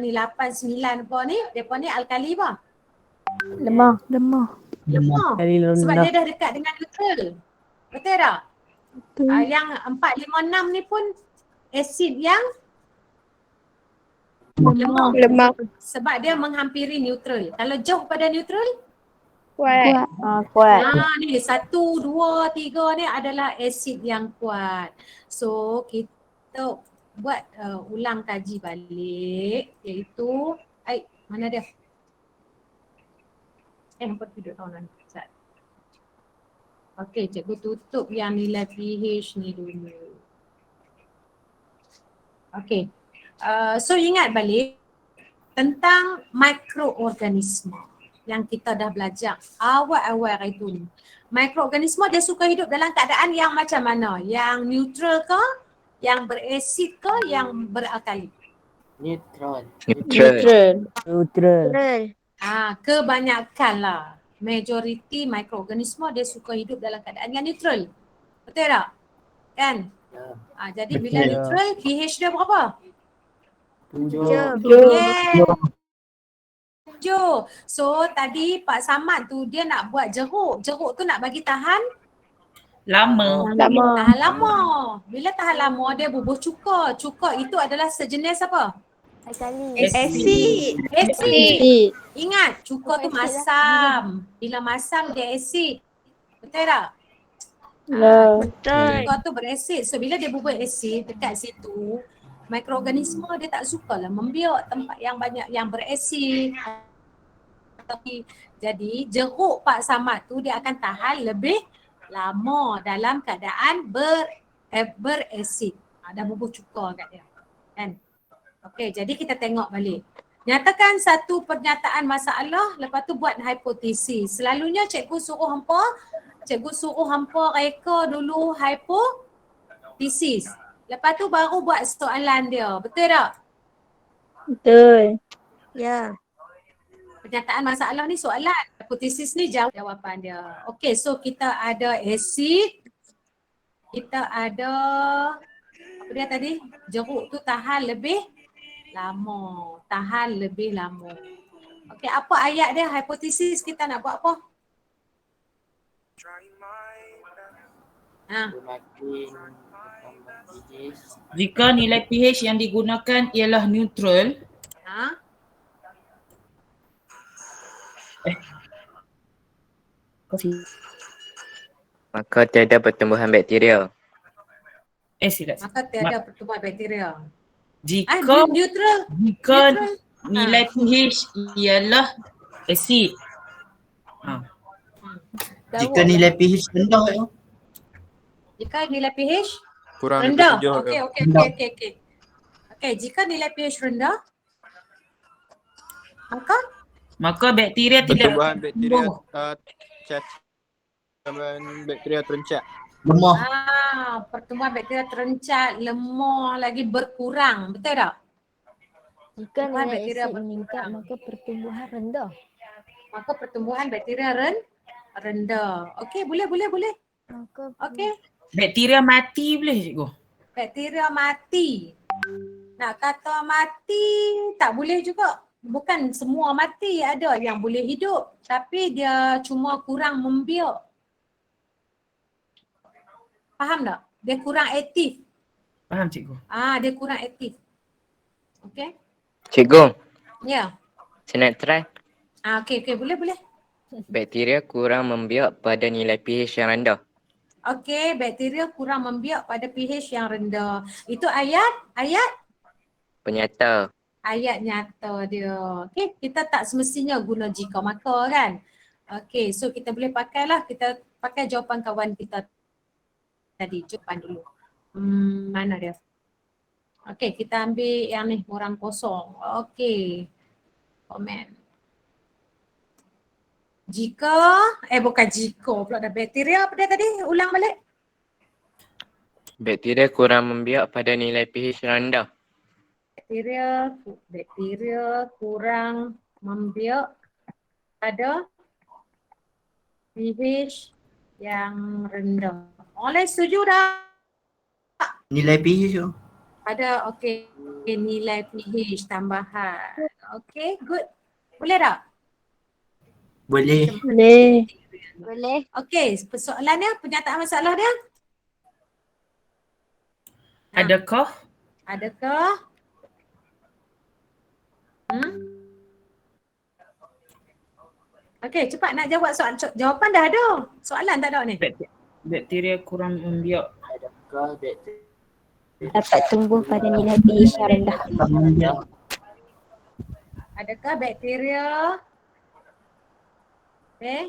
ni 8, 9 apa ni, depa ni alkali apa? Lemah. Lemah. Kali Sebab rendah. dia dah dekat dengan neutral. Betul tak? Yang 4, 5, 6 ni pun asid yang lemah. Sebab dia menghampiri neutral. Kalau jauh pada neutral, Kuat. Kuat. ni 1, 2, 3 ni adalah asid yang kuat. So kita buat ulang kaji balik iaitu mana dia? Hampa duduk tahun ni. Okey, cikgu tutup yang nilai pH ni dulu. Okey. So ingat balik tentang mikroorganisme yang kita dah belajar awal-awal hari tu ni. Mikroorganisme dia suka hidup dalam keadaan yang macam mana? Yang neutral ke? Yang berasid ke? Yang beralkali? Neutral. Kebanyakan lah. Majoriti mikroorganisme dia suka hidup dalam keadaan yang neutral. Betul tak? Kan? Jadi bila neutral, pH dia berapa? 7. So tadi Pak Samad tu dia nak buat jeruk. Jeruk tu nak bagi tahan Lama. tahan lama. Bila tahan lama dia bubuh cuka. Cuka itu adalah sejenis apa? Asid. Asid. Ingat cuka tu masam. Bila masam dia asid. Betul tak? Cuka tu berasid. So bila dia bubuh asid dekat situ, mikroorganisme dia tak sukalah membiak tempat yang banyak yang berasid. Jadi jeruk Pak Samad tu dia akan tahan lebih lama dalam keadaan berasid. Dah bubuh cuka kat dia. Kan? Okey, jadi kita tengok balik. Nyatakan satu pernyataan masalah, lepas tu buat hipotesis. Selalunya cikgu suruh hampa reka dulu hipotesis. Lepas tu baru buat soalan dia. Betul tak? Betul. Pernyataan masalah ni soalan. Hipotesis ni jawapan dia. Okey, so kita ada asid. Kita ada apa dia tadi? Jeruk tu tahan lebih lama. Tahan lebih lama. Okey, apa ayat dia? Hipotesis kita nak buat apa? Ha, Jika nilai pH yang digunakan ialah neutral, ha. Maka tiada pertumbuhan bakteria. silap. Maka tiada pertumbuhan bakteria. Jika Neutral. jika Neutral. nilai pH ialah asid. Jika nilai pH rendah tu. Jika nilai pH Kurang rendah. daripada 7. Okey. Okey, jika nilai pH rendah, Maka bakteria tidak Pertumbuhan bakteria tumbuh. pertumbuhan bakteria terencat. Lemah. pertumbuhan bakteria terencat, lemah lagi berkurang. Betul tak? Jika Pertumbuhan nilai bakteria asid meningkat, maka pertumbuhan rendah. Maka pertumbuhan bakteria rendah. Okey, boleh. Maka Okey. Bakteria mati boleh cikgu? Bakteria mati. Nak kata mati tak boleh juga. Bukan semua mati, ada yang boleh hidup tapi dia cuma kurang membiak. Faham tak? Dia kurang aktif. Faham cikgu? Dia kurang aktif. Okey? Cikgu, Ya. saya nak try. Okey, boleh. Bakteria kurang membiak pada nilai pH yang rendah. Okey, bakteria kurang membiak pada pH yang rendah. Itu ayat Penyata. ayat nyata dia. Okey, kita tak semestinya guna jika maka kan. Okey, so kita boleh pakailah, kita pakai jawapan kawan kita tadi. Jawapan dulu. Mana dia? Okey, kita ambil yang ni, orang kosong. Okey. Komen. Bukan jika pula dah, bakteria apa dia tadi? Ulang balik. Bakteria kurang membiak pada nilai pH rendah. Bakteria kurang membiak pada pH yang rendah. Oleh setuju dah? Nilai pH tu. Ada nilai pH tambahan. Okey, good. Boleh tak? Boleh. boleh. Okey, persoalan dia, pernyataan masalah dia. Adakah Okey, cepat nak jawab soalan. Jawapan dah ada. Soalan tak ada ni. bakteria kurang membiak? Adakah bakteria Dapat tumbuh pada nilai pH yang rendah. membiak? Adakah bakteria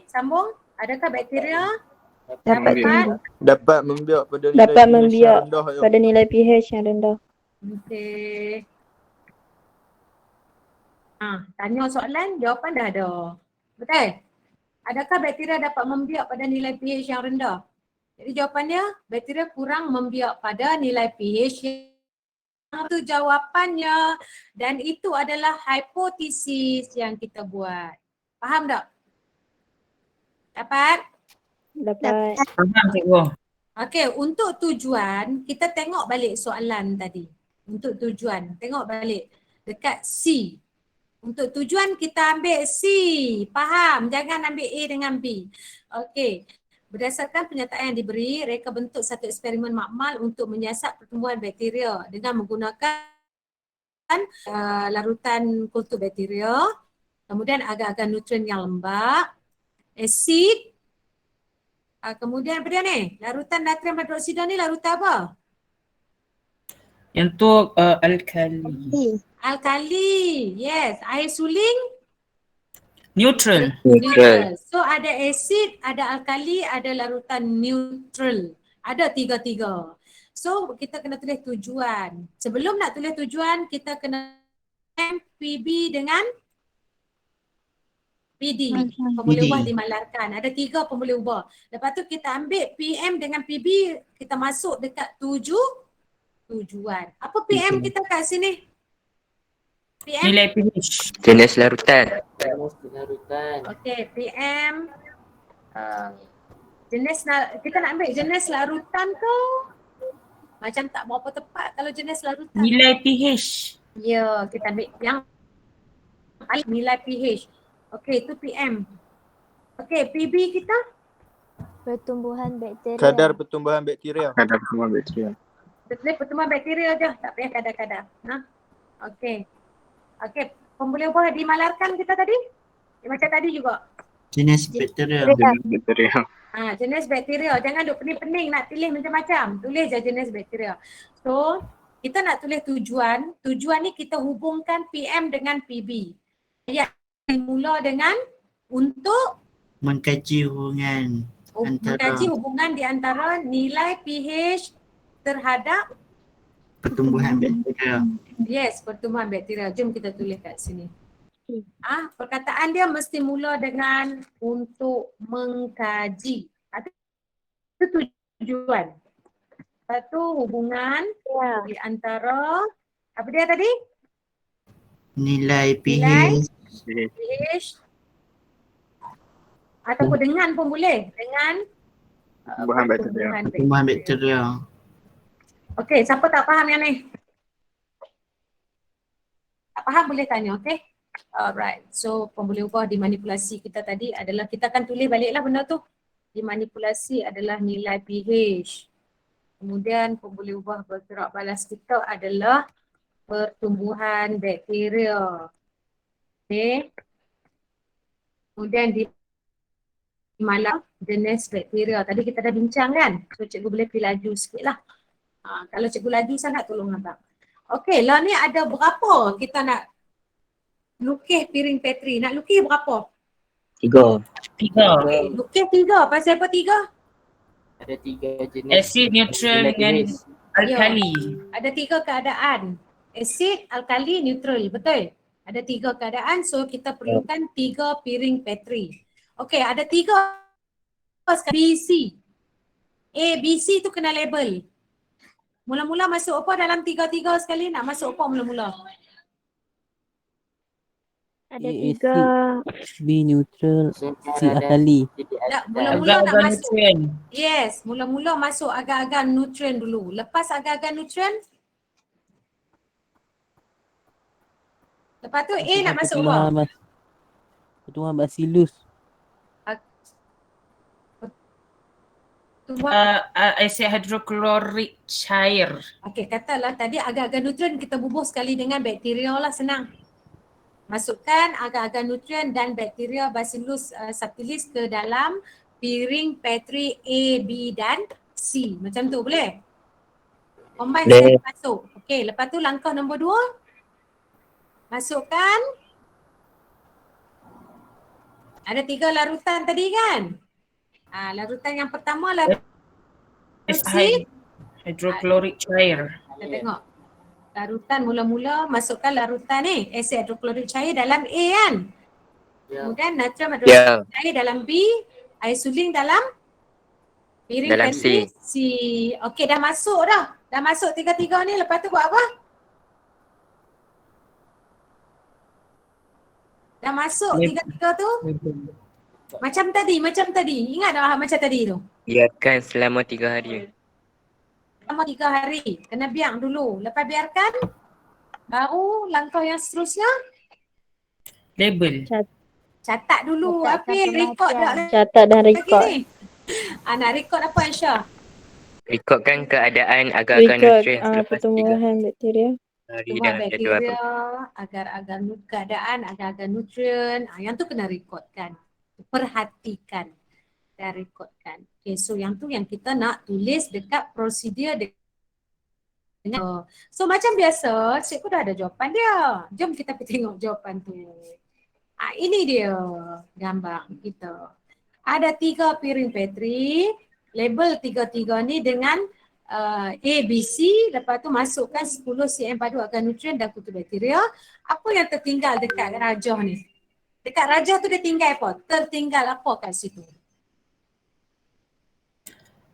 sambung. Adakah bakteria Dapat membiak pada nilai Dapat pH membiak yang rendah. pada nilai pH yang rendah. Okey. Tanya soalan, jawapan dah ada. Betul? Adakah bakteria dapat membiak pada nilai pH yang rendah? Jadi jawapannya, bakteria kurang membiak pada nilai pH yang itu jawapannya. Dan itu adalah hipotesis yang kita buat. Faham tak? Dapat? Dapat. Faham cikgu? Okey, untuk tujuan, kita tengok balik soalan tadi. Untuk tujuan, tengok balik dekat C. Untuk tujuan kita ambil C. Faham? Jangan ambil A dengan B. Okey. Berdasarkan pernyataan yang diberi, reka bentuk satu eksperimen makmal untuk menyiasat pertumbuhan bakteria dengan menggunakan larutan kultur bakteria, kemudian agar-agar nutrien yang lembab, asid, kemudian apa dia ni? Larutan natrium hidroksida ni larutan apa? Yang tu alkali. Alkali. Yes. Air suling? Neutral. Neutral. So ada asid, ada alkali, ada larutan neutral. Ada tiga-tiga. So kita kena tulis tujuan. Sebelum nak tulis tujuan, kita kena PB dengan PD. Pemulih ubah dimalarkan. Ada 3 pemulih ubah. Lepas tu kita ambil PM dengan PB, kita masuk dekat tujuan. Apa PM kita kat sini? PM? Nilai pH. Jenis larutan. Okey, PM. Kita nak ambil jenis larutan tu macam tak berapa tepat kalau jenis larutan. Nilai pH. Ya, kita ambil yang paling nilai pH. Okey, itu PM. Okey, PB kita Pertumbuhan bakteria. Kadar pertumbuhan bakteria. Kadar pertumbuhan bakteria. tulis pertumbuhan bakteria je, tak payah kadar-kadar. Okey. Okey, pembuluh ubah dimalarkan kita tadi? Macam tadi juga. Jenis bakteria. Jenis bakteria. Jenis bakteria. Jangan duk pening-pening nak pilih macam-macam. Tulis je jenis bakteria. So, kita nak tulis tujuan. Tujuan ni kita hubungkan PM dengan PB. Ayat mula dengan untuk Mengkaji hubungan mengkaji hubungan di antara nilai pH terhadap pertumbuhan bakteria. yes, pertumbuhan bakteria. Jom kita tulis kat sini. Perkataan dia mesti mula dengan untuk mengkaji. Itu tujuan. Satu hubungan di antara apa dia tadi? Nilai Nilai pH. pH ataupun dengan pun boleh. Dengan Pertumbuhan bakteria. Pertumbuhan bakteria. Okey, siapa tak faham yang ni? Tak faham boleh tanya, okey? Alright, so pembuluh ubah dimanipulasi kita tadi adalah, kita akan tulis baliklah benda tu. Dimanipulasi adalah nilai pH. Kemudian pembuluh ubah bergerak balas kita adalah pertumbuhan bakteria. Okey. Kemudian di malam jenis bakteria. Tadi kita dah bincang kan? So cikgu boleh pergi laju sikit lah. Kalau cikgu laju sangat tolong abang. Okey, lah ni ada berapa kita nak lukis piring Petri? Nak lukis berapa? 3. Okay, lukis 3. Pasal apa 3? Ada 3 jenis. Asid, neutral dengan alkali. Ada 3 keadaan. Asid, alkali, neutral. Betul? Ada 3 keadaan. So kita perlukan 3 piring Petri. Okey, ada 3 BC. A, B, C tu kena label. Mula-mula masuk apa dalam 3 sekali? Nak masuk apa mula-mula? Ada A 3. B neutral, C alkali. Tak, mula-mula nak Agak-agak masuk. nutrien. Yes, mula-mula masuk agak-agak nutrien dulu. Lepas agak-agak nutrien, lepas tu A nak masuk apa? Pertumbuhan bacillus. Asid hidroklorik cair. Okey, katalah tadi agak-agak nutrien kita bubuh sekali dengan bakteria lah, senang. Masukkan agak-agak nutrien dan bakteria Bacillus subtilis ke dalam piring Petri A, B dan C. Macam tu boleh? Combine sekali masuk. Okey, lepas tu langkah nombor 2. Masukkan. Ada 3 larutan tadi kan? Larutan yang pertama larutan C. Hidroklorik cair. Kita tengok. Larutan mula-mula masukkan larutan ni, asid hidroklorik cair dalam A kan? Kemudian natrium hidroklorik cair dalam B, air suling dalam piring Dalam Petri C. Okey, dah masuk dah. Dah masuk 3 ni, lepas tu buat apa? Dah masuk 3 tu? Macam tadi. Ingat tak macam tadi tu? Biarkan selama 3 hari. Selama 3 hari. Kena biang dulu. Lepas biarkan, baru langkah yang seterusnya, Label. catat dulu. Catat Apa satu rekod macam. tak Catat dan lagi rekod. ni? Nak rekod apa Aisyah? Rekodkan keadaan agak-agak Rekod nutrien selepas 3 pertumbuhan bakteria. hari Semua dalam jadual bakteria, agar-agar keadaan, agar-agar nutrien. Yang tu kena rekodkan. Perhatikan dan rekodkan. Okay, so yang tu yang kita nak tulis dekat prosedur dengan. So macam biasa, cikgu dah ada jawapan dia. Jom kita pergi tengok jawapan tu. Ini dia gambar kita. Ada 3 piring Petri, label 3 ni dengan A, B, C, lepas tu masukkan 10 cm padu agar nutrien dan kutu bakteria. Apa yang tertinggal dekat rajah ni? Dekat rajah tu dia tinggal apa? Tertinggal apa kat situ?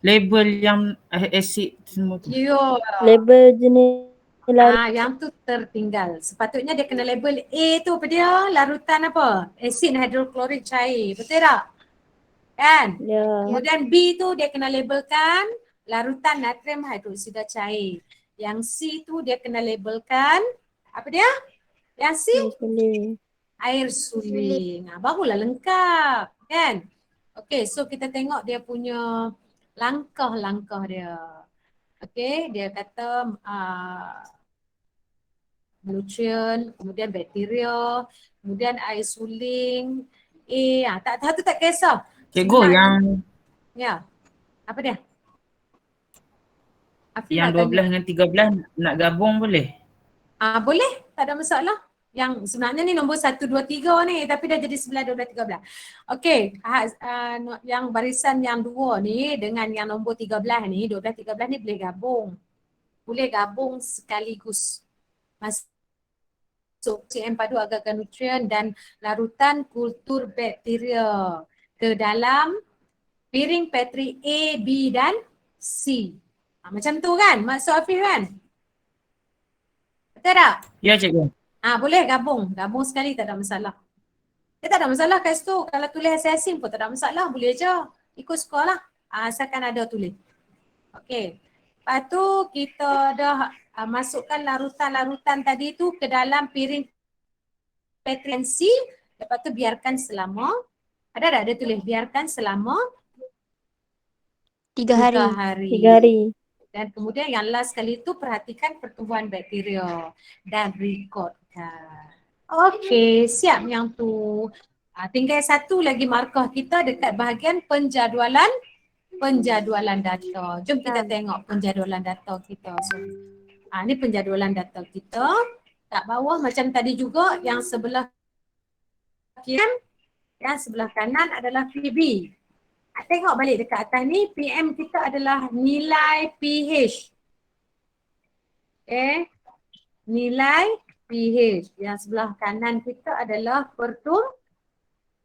Label yang asid semua tu. Yo. Label jenis larutan. Yang tu tertinggal. Sepatutnya dia kena label A tu apa dia? Larutan apa? Asid hidroklorik cair. Betul tak? Kan? Ya. Kemudian B tu dia kena labelkan larutan natrium hidroksida cair. Yang C tu dia kena labelkan Apa dia? Yang C? Boleh. Air suling. Barulah lengkap kan? Okey, so kita tengok dia punya langkah-langkah dia. Okey, dia kata nutrien, kemudian bakteria, kemudian air suling. Tak tahu tu tak kisah. Cikgu Sebenarnya- yang Ya. Apa dia? yang 12 dengan 13 nak gabung boleh? Boleh, tak ada masalah. Yang sebenarnya ni nombor 1, 2, 3 ni tapi dah jadi 11, 12, 13. Okey, yang barisan yang 2 ni dengan yang nombor 13 ni, 12, 13 ni boleh gabung. Boleh gabung sekaligus. Masuk CM padu agar-agar nutrien dan larutan kultur bakteria ke dalam piring Petri A, B dan C. Macam tu kan maksud Hafiz kan? Betul tak? Ya cikgu. Boleh gabung. Gabung sekali tak ada masalah. Dia tak ada masalah kat situ. Kalau tulis asing pun tak ada masalah. Boleh je. Ikut sekolah. Asalkan ada tulis. Okey. Lepas tu kita dah masukkan larutan-larutan tadi tu ke dalam piring Petri C. Lepas tu biarkan selama. Ada tak dia tulis? Biarkan selama 3 hari. 3 hari. Dan kemudian yang last sekali tu perhatikan pertumbuhan bakteria dan rekodkan. Okey, siap yang tu. Tinggal satu lagi markah kita dekat bahagian penjadualan data. Jom kita tengok penjadualan data kita. So, ni penjadualan data kita. Kat bawah macam tadi juga yang sebelah kiri, yang sebelah kanan adalah PB. Tengok balik dekat atas ni, PM kita adalah nilai pH. Nilai pH. Yang sebelah kanan kita adalah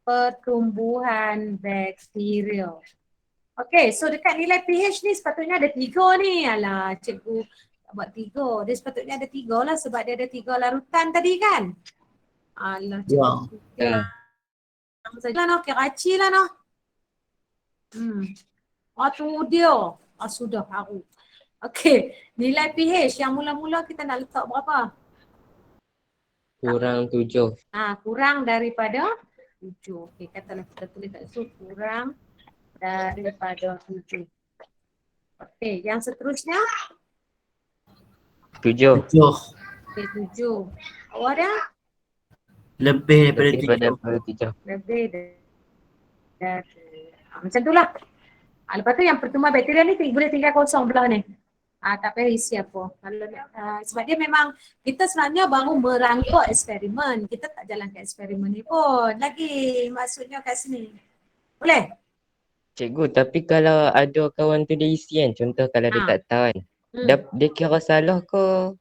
pertumbuhan bakteria. Okey, so dekat nilai pH ni sepatutnya ada 3 ni. Alah, cikgu tak buat 3. Dia sepatutnya ada 3 lah sebab dia ada 3 larutan tadi kan. Alah, cikgu. Ya. Sajalah noh, Karachi lah noh. Tu dia. Sudah haru. Okey, nilai pH yang mula-mula kita nak letak berapa? Kurang 7. Kurang daripada 7. Okey, katalah kita tulis kat situ kurang daripada 7. Okey, yang seterusnya? 7. 7. Okey, 7. Awak ada? Lebih daripada Lebih 7. daripada 7. Lebih dari macam tu lah. Lepas tu yang pertumbuhan bakteria ni boleh tinggal kosong belah ni. Tak payah isi apa. Sebab dia memang kita sebenarnya baru merangkak eksperimen. Kita tak jalankan eksperimen ni pun. Lagi maksudnya kat sini. Boleh? Cikgu, tapi kalau ada kawan tu dia isi kan, contoh kalau dia tak tahu kan, dia kira salah ke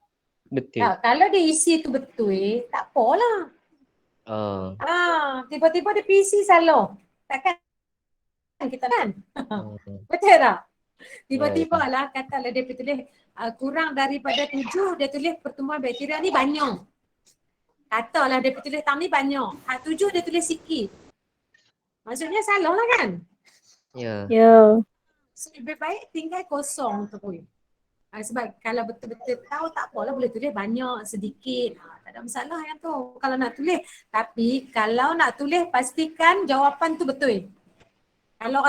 betul? Kalau dia isi tu betul, tak apalah. Tiba-tiba dia PC salah. Takkan kita kan? Betul tak? Tiba-tiba lah katalah dia tulis kurang daripada 7, dia tulis pertumbuhan bakteria ni banyak. Katalah dia tulis tam ni banyak. 7 dia tulis sikit. Maksudnya salah lah kan? Ya. So lebih baik tinggal kosong tu pun. Sebab kalau betul-betul tahu tak apalah boleh tulis banyak, sedikit. Tak ada masalah yang tu kalau nak tulis. Tapi kalau nak tulis pastikan jawapan tu betul. Kalau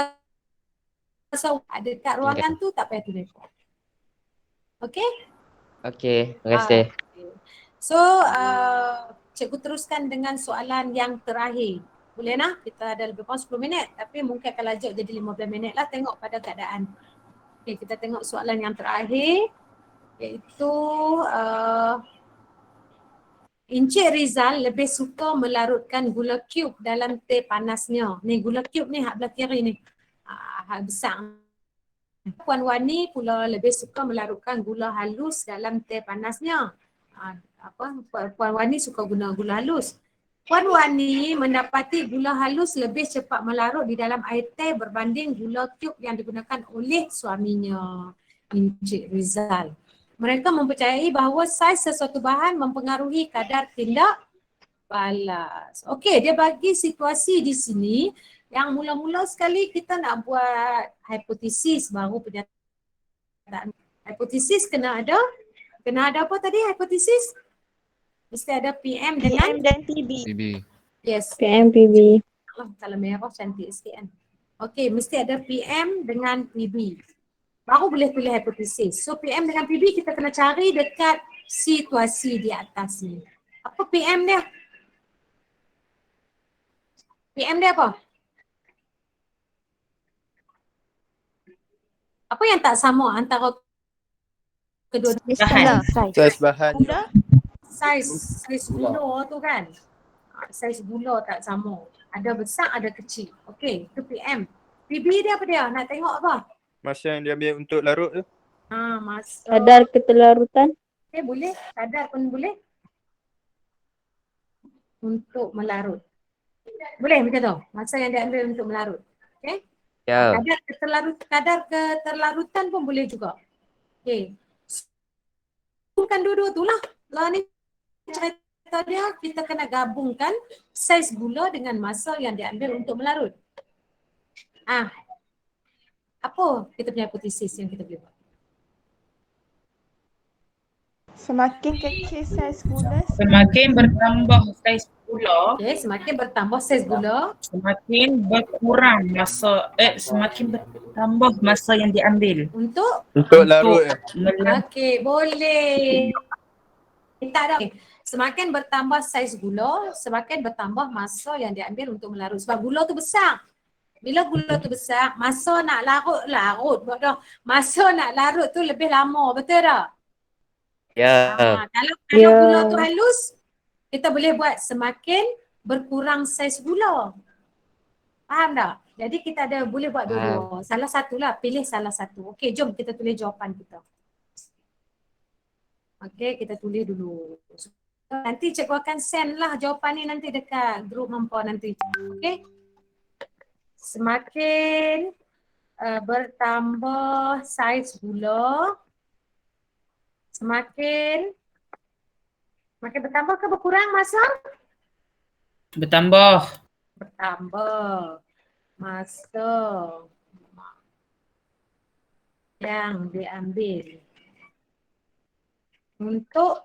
rasa ada kat ruangan tu tak payah tulis. Okey? Okey, terima kasih. So cikgu teruskan dengan soalan yang terakhir. Boleh nah? Kita ada lebih kurang 10 minit tapi mungkin akan lajak jadi 15 minit lah tengok pada keadaan. Okey, kita tengok soalan yang terakhir iaitu Encik Rizal lebih suka melarutkan gula cube dalam teh panasnya. Ni gula cube ni hak belah kiri ni. Hak besar. Puan Wani pula lebih suka melarutkan gula halus dalam teh panasnya. Puan Wani suka guna gula halus. Puan Wani mendapati gula halus lebih cepat melarut di dalam air teh berbanding gula cube yang digunakan oleh suaminya, Encik Rizal. Mereka mempercayai bahawa saiz sesuatu bahan mempengaruhi kadar tindak balas. Okey, dia bagi situasi di sini yang mula-mula sekali kita nak buat hipotesis baru pernyataan. Hipotesis kena ada apa tadi hipotesis? Mesti ada PM dengan PB. yes. PMPB. Kalau merah cantik sikit kan. Okey, mesti ada PM dengan PB. Baru boleh pilih hipotesis. So PM dengan PB kita kena cari dekat situasi di atas ni. Apa PM dia? PM dia apa? Apa yang tak sama antara kedua Bahan. Saiz bahan. saiz gula tu kan? Saiz gula tak sama. Ada besar, ada kecil. Okey, itu PM. PB dia apa dia? Nak tengok apa? Masa yang diambil untuk larut tu. Masa. Kadar ketelarutan. Okey, boleh. Kadar pun boleh. Untuk melarut. Boleh macam tu? Masa yang diambil untuk melarut. Okey? Ya. Kadar keterlarutan pun boleh juga. Okey. Bukan dua-dua tu lah. Lah ni cerita dia, kita kena gabungkan saiz gula dengan masa yang diambil untuk melarut. Apa kita punya hipotesis yang kita boleh buat? Semakin kecil saiz gula, Semakin bertambah saiz gula, Okey, semakin bertambah saiz gula, semakin berkurang masa semakin bertambah masa yang diambil untuk Larut ya. okey, boleh. Tak ada. Semakin bertambah saiz gula, semakin bertambah masa yang diambil untuk melarut. Sebab gula tu besar. Bila gula tu besar, masa nak larut. Masa nak larut tu lebih lama, betul tak? Ya. Kalau Ya. gula tu halus, kita boleh buat semakin berkurang saiz gula. Faham tak? Jadi kita boleh buat dua-dua. Salah satulah, pilih salah satu. Okey, jom kita tulis jawapan kita. Okey, kita tulis dulu. Nanti cikgu akan send lah jawapan ni nanti dekat grup hampa nanti. Okey. Semakin bertambah saiz gula, semakin bertambah ke berkurang masa? bertambah. Bertambah masa yang diambil untuk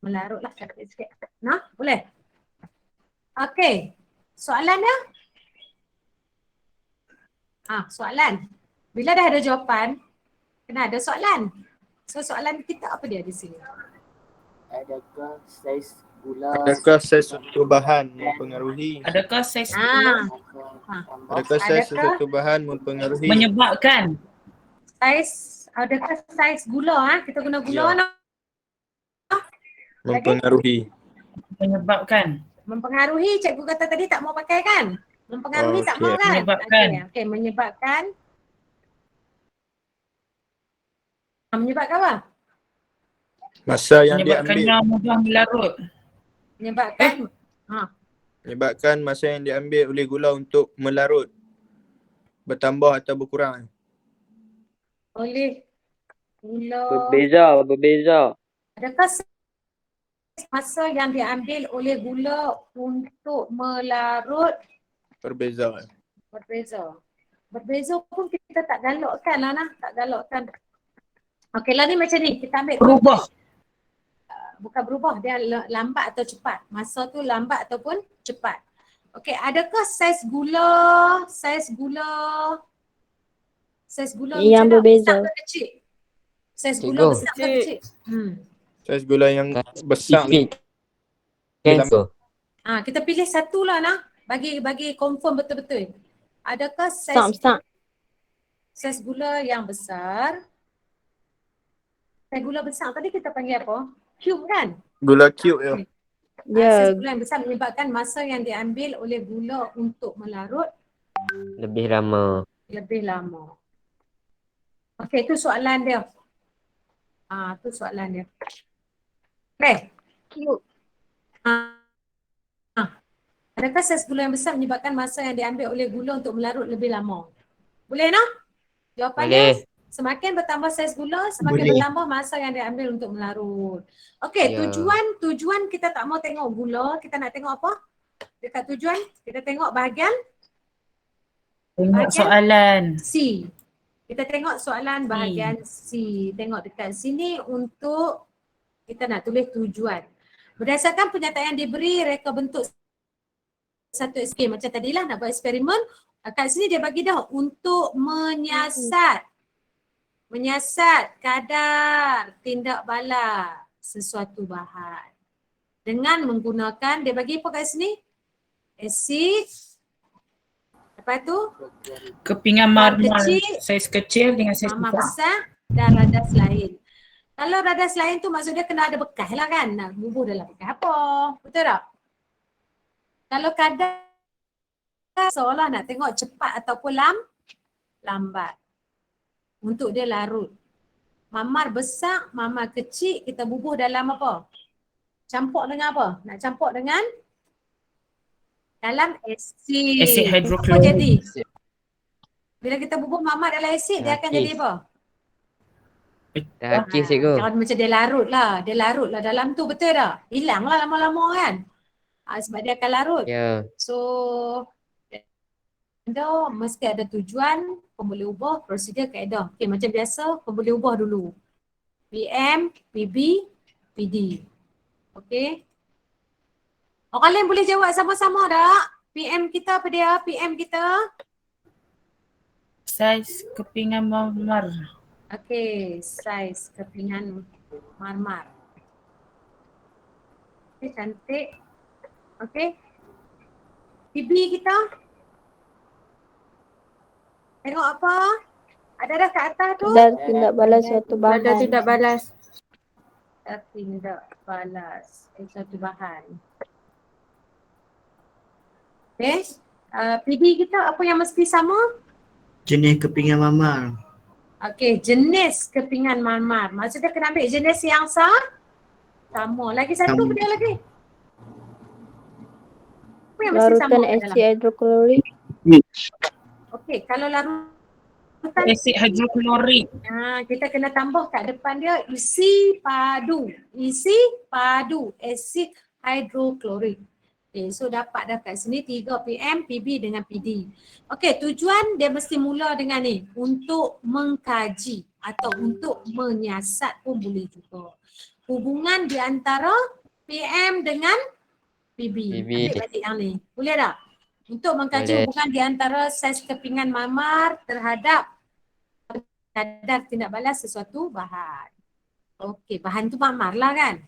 melarut lah sikit. Nah, boleh? Okey. Soalan dia? Soalan. Bila dah ada jawapan, kena ada soalan. So soalan kita apa dia di sini? Adakah saiz gula Adakah saiz suatu bahan mempengaruhi? Adakah saiz Adakah saiz suatu bahan mempengaruhi? menyebabkan Adakah saiz gula? Kita guna gula Ya. Mempengaruhi. Mempengaruhi, cikgu kata tadi tak mau pakai kan? Mempengaruhi tak mau kan? Menyebabkan. Okey, menyebabkan. Menyebabkan apa? Masa yang menyebabkannya diambil. mudah melarut. Menyebabkan Masa yang diambil oleh gula untuk melarut. Bertambah atau berkurang. oleh gula. Berbeza. Adakah masa yang diambil oleh gula untuk melarut Berbeza. Berbeza pun kita tak galakkan lah nah. Tak galakkan. Okey lah ni macam ni. Kita ambil Berubah. Bukan berubah, dia lambat atau cepat. Masa tu lambat ataupun cepat. Okey, adakah saiz gula Yang berbeza. besar ke kecil? Saiz gula besar ke kecil? Saiz gula yang besar. Cancel. Kita pilih satu lah nah. Bagi confirm betul-betul. Adakah saiz gula yang besar? Saiz gula besar tadi kita panggil apa? Cube kan? Gula cube ya. Saiz gula yang besar menyebabkan masa yang diambil oleh gula untuk melarut Lebih lama. Okey, itu soalan dia. Tu soalan dia. Okey. Adakah saiz gula yang besar menyebabkan masa yang diambil oleh gula untuk melarut lebih lama? Boleh no? Jawapannya semakin bertambah saiz gula, semakin bertambah masa yang diambil untuk melarut. Okey, tujuan kita tak mau tengok gula, kita nak tengok apa? Dekat tujuan, kita tengok bahagian Tengok soalan. C. Kita tengok soalan bahagian C. Tengok dekat sini untuk kita nak tulis tujuan. Berdasarkan pernyataan yang diberi, reka bentuk satu eksperimen. Macam tadilah nak buat eksperimen. Kat sini dia bagi dah untuk menyiasat kadar tindak balas sesuatu bahan. Dengan menggunakan, dia bagi apa kat sini? Asid. Lepas tu? Kepingan marmar kecil, saiz kecil dengan saiz marmar besar. besar dan radas lain. Kalau radas lain tu maksudnya kena ada bekas lah kan. Nak bubuh dalam bekas apa. Betul tak? Kalau kadar seolah nak tengok cepat ataupun lambat. Untuk dia larut. Marmar besar, marmar kecil kita bubuh dalam apa? Campur dengan apa? Nak campur dengan dalam asid. Asid Apa hidroklorik. jadi? Bila kita bubuh marmar dalam asid, dia akan jadi apa? Dah habis cikgu. Macam dia larut lah. Dia larut lah dalam tu, betul tak? Hilang lah lama-lama kan? Sebab dia akan larut. Ya. So, anda mesti ada tujuan, pemboleh ubah, prosedur, kaedah. Okay, macam biasa, pemboleh ubah dulu. PM, PB, PD. Okay. Orang lain boleh jawab sama-sama tak? PM kita apa dia? PM kita? Saiz kepingan marmar. Okay, saiz kepingan marmar. Okay, cantik. Okay. PB kita? Tengok apa? Ada dah kat atas tu? Kadar tindak balas suatu bahan. Kadar tindak balas suatu bahan. Okay. PD kita apa yang mesti sama? Jenis kepingan marmar. Okay, jenis kepingan marmar. Maksudnya kena ambil jenis yang sama. Lagi satu Sama. dia lagi. Apa yang mesti sama Larutan kat asid dalam? hidroklorik. Okay, kalau larutan Asid hidroklorik. kita kena tambah kat depan dia isi padu. Isi padu asid hidroklorik. Okay, so dapat dah kat sini 3 PM, PB dengan PD. Okay, tujuan dia mesti mula dengan ni. Untuk mengkaji atau untuk menyiasat pun boleh juga. Hubungan di antara PM dengan PB. Ambil balik yang ni. Boleh tak? Untuk mengkaji Boleh. hubungan di antara saiz kepingan marmar terhadap kadar tindak balas sesuatu bahan. Okey, bahan tu marmar lah kan?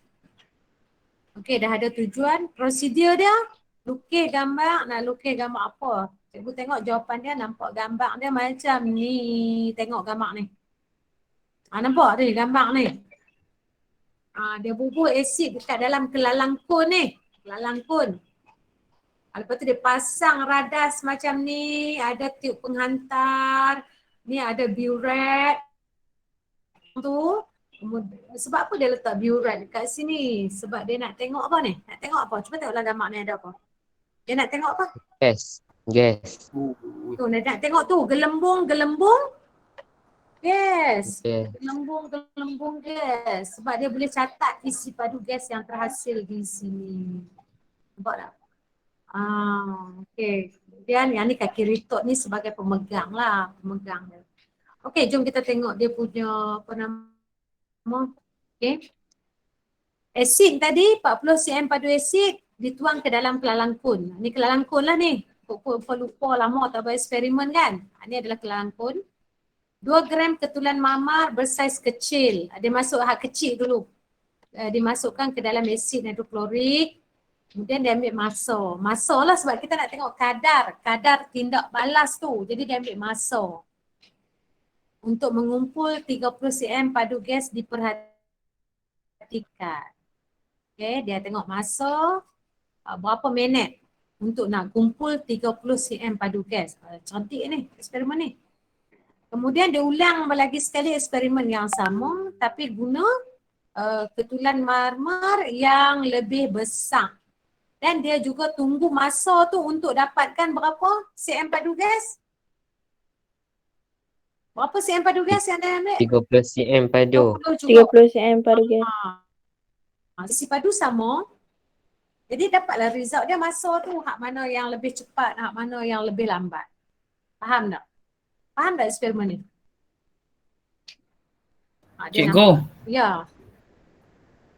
Okey, dah ada tujuan. Prosedur dia, lukis gambar. Nak lukis gambar apa? Cikgu tengok jawapan dia, nampak gambar dia macam ni. Tengok gambar ni. Nampak ni gambar ni? Dia bubuh asid dekat dalam kelalang kun ni. Kelalang kun. Lepas tu dia pasang radas macam ni. Ada tiup penghantar. Ni ada burette. Tu. Sebab apa dia letak burette dekat sini? Sebab dia nak tengok apa ni? Nak tengok apa? Cuba tengoklah gambar ni ada apa. Dia nak tengok apa? Gas. Tu dia nak tengok tu. Gelembung. Gas. Okay. Gelembung gas. Sebab dia boleh catat isi padu gas yang terhasil di sini. Nampak tak? Okay. Kemudian yang ni kaki retot ni sebagai pemegang lah. Pemegang dia. Okay, jom kita tengok dia punya apa nama. Okay. Asid tadi 40 cm padu asid dituang ke dalam kelalang kun. Ni kelalang kun lah ni. Lupa lama tak buat eksperimen kan. Ni adalah kelalang kun. 2 gram ketulan marmar bersaiz kecil. Dia masuk hak kecil dulu. Dimasukkan ke dalam asid hidroklorik. Kemudian dia ambil masa. Masa lah sebab kita nak tengok kadar tindak balas tu. Jadi dia ambil masa. Untuk mengumpul 30 cm padu gas diperhatikan. Okay, dia tengok masa berapa minit untuk nak kumpul 30 cm padu gas. Cantik ni eksperimen ni. Kemudian dia ulang lagi sekali eksperimen yang sama tapi guna ketulan marmar yang lebih besar. Dan dia juga tunggu masa tu untuk dapatkan berapa cm padu gas? Berapa cm padu gas yang dia ambil? 30 cm padu. 30 cm padu gas. Isi padu sama. Jadi dapatlah result dia masa tu hak mana yang lebih cepat, hak mana yang lebih lambat. Faham tak? Faham tak eksperimen ni? Dia Cikgu, ya,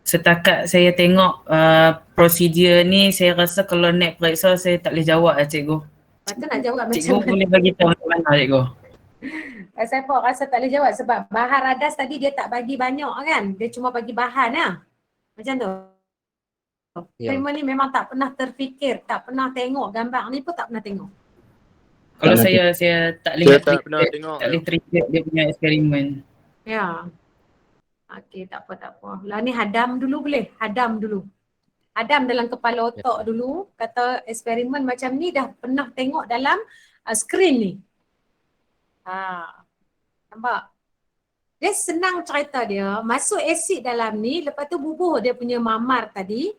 setakat saya tengok prosedur ni, saya rasa kalau naik periksa saya tak boleh jawab lah cikgu. lepas tu nak jawab Cikgu macam boleh mana? bagi tahu macam mana cikgu? Saya pun rasa tak boleh jawab sebab bahan radas tadi dia tak bagi banyak kan. Dia cuma bagi bahan lah. Macam tu. Ya. Eksperimen ni memang tak pernah terfikir, tak pernah tengok gambar ni pun tak pernah tengok. Kalau Tak saya tak boleh Saya nak tak pernah trigger, tengok. tak boleh trigger dia punya eksperimen. Ya. Okey, tak apa. Lah ni hadam dulu boleh? Hadam dulu. Hadam dalam kepala otak dulu. Kata eksperimen macam ni dah pernah tengok dalam skrin ni. Nampak? Dia senang cerita dia. Masuk asid dalam ni, lepas tu bubuh dia punya mamar tadi.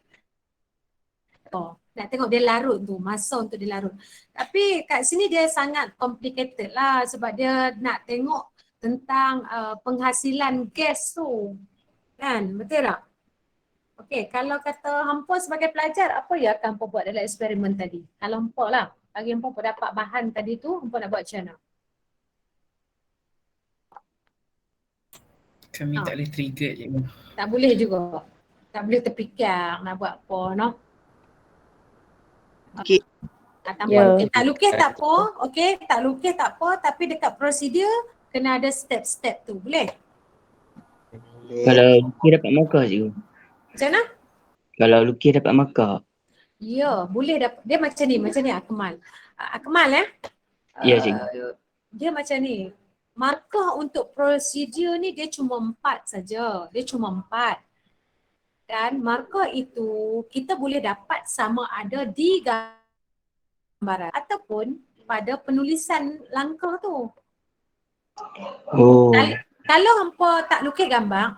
Nak tengok dia larut tu, masa untuk dia larut. Tapi kat sini dia sangat complicated lah sebab dia nak tengok tentang penghasilan gas tu. Kan? Betul tak? Okey, kalau kata hampa sebagai pelajar, apa yang akan hampa buat dalam eksperimen tadi? Kalau hampa lah, bagi hampa dapat bahan tadi tu, hampa nak buat macam mana? Kami tak boleh trigger cikgu. Tak boleh juga. Tak boleh terfikir nak buat apa, no? Okey. Ya. Tak lukis tak apa, okey, tak lukis tak apa, tapi dekat prosedur kena ada step-step tu, boleh? Kalau lukis dapat markah cikgu. Macam mana? Kalau lukis dapat markah. Ya, boleh dapat. Dia macam ni Akmal. Akmal Ya cikgu. Dia macam ni. Markah untuk prosedur ni dia cuma 4 saja. Dia cuma 4. Dan markah itu kita boleh dapat sama ada di gambaran ataupun pada penulisan langkah tu. Oh. Kalau hampa tak lukis gambar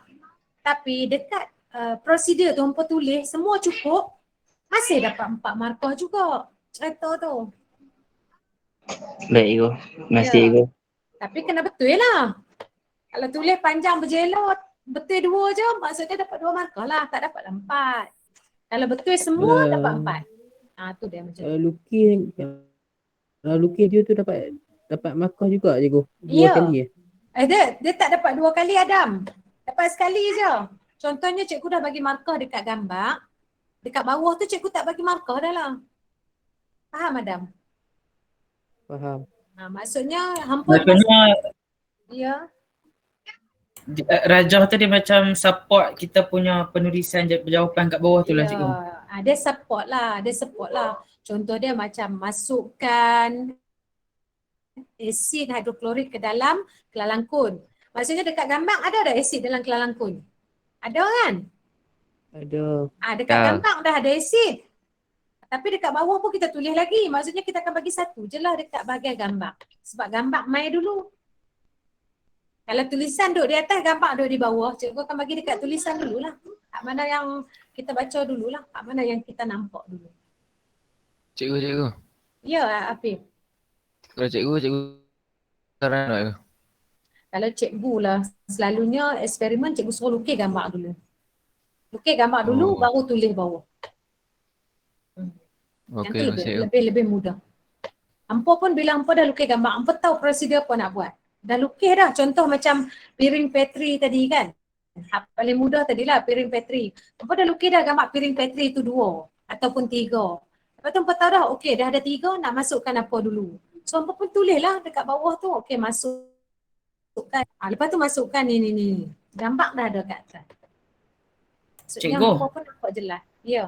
tapi dekat prosedur tu hampa tulis semua cukup, masih dapat 4 markah juga cerita tu. Baik cikgu. Terima kasih Ya. cikgu. Tapi kena betul lah. Kalau tulis panjang berjelot, betul 2 je, maksudnya dapat 2 markah lah, tak dapat 4. Kalau betul semua dapat 4. Tu dia macam tu. Kalau lukis dia tu dapat markah juga cikgu. 2 Ya. kali Dia tak dapat 2 kali Adam. Dapat sekali je. Contohnya cikgu dah bagi markah dekat gambar. Dekat bawah tu cikgu tak bagi markah dah lah. Faham Adam? Faham. Maksudnya hampa Maksudnya ya. Rajah tu dia macam support kita punya penulisan jawapan kat bawah tu lah cikgu. Dia support lah. Contoh dia macam masukkan asid hidroklorik ke dalam kelalangkun. Maksudnya dekat gambar ada asid dalam kelalangkun? Ada kan? Ada. Dekat gambar dah ada asid. Tapi dekat bawah pun kita tulis lagi. Maksudnya kita akan bagi satu je lah dekat bahagian gambar. Sebab gambar mai dulu. Kalau tulisan duduk di atas, gambar duduk di bawah. Cikgu akan bagi dekat tulisan dululah. Hak mana yang kita baca dululah. Hak mana yang kita nampak dulu. Cikgu. Ya, Afif. Kalau cikgu saran tak ke? Kalau cikgu lah, selalunya eksperimen cikgu suruh lukis gambar dulu. Lukis gambar dulu, baru tulis bawah. Okey, Yang tu lebih mudah. Hampa pun bila hampa dah lukis gambar, hampa tahu prosedur apa nak buat. Dah lukis dah, contoh macam piring Petri tadi kan. Paling mudah tadilah piring Petri. Hampa dah lukis dah gambar piring Petri tu 2 ataupun 3. Lepas tu hampa tahu dah, okey dah ada 3, nak masukkan apa dulu. So hampa pun tulis lah dekat bawah tu, okey masukkan. Lepas tu masukkan ni. Gambar dah ada kat atas. Maksudnya Cikgu. hampa pun nampak jelas. Ya.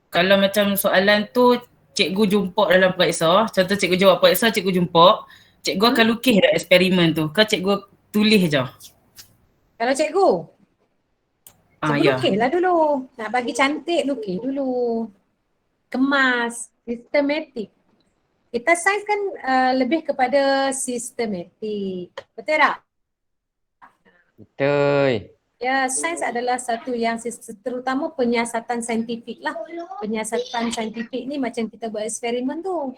Kalau macam soalan tu cikgu jumpa dalam periksa, contoh cikgu jawab periksa, cikgu jumpa, cikgu akan lukis dah eksperimen tu ke cikgu tulis je? Kalau cikgu, cikgu Ya. lukis lah dulu. Nak bagi cantik lukis dulu. Kemas, sistematik. Kita sains kan lebih kepada sistematik. Betul tak? Betul. Ya, sains adalah satu yang terutama penyiasatan saintifik lah. Penyiasatan saintifik ni macam kita buat eksperimen tu.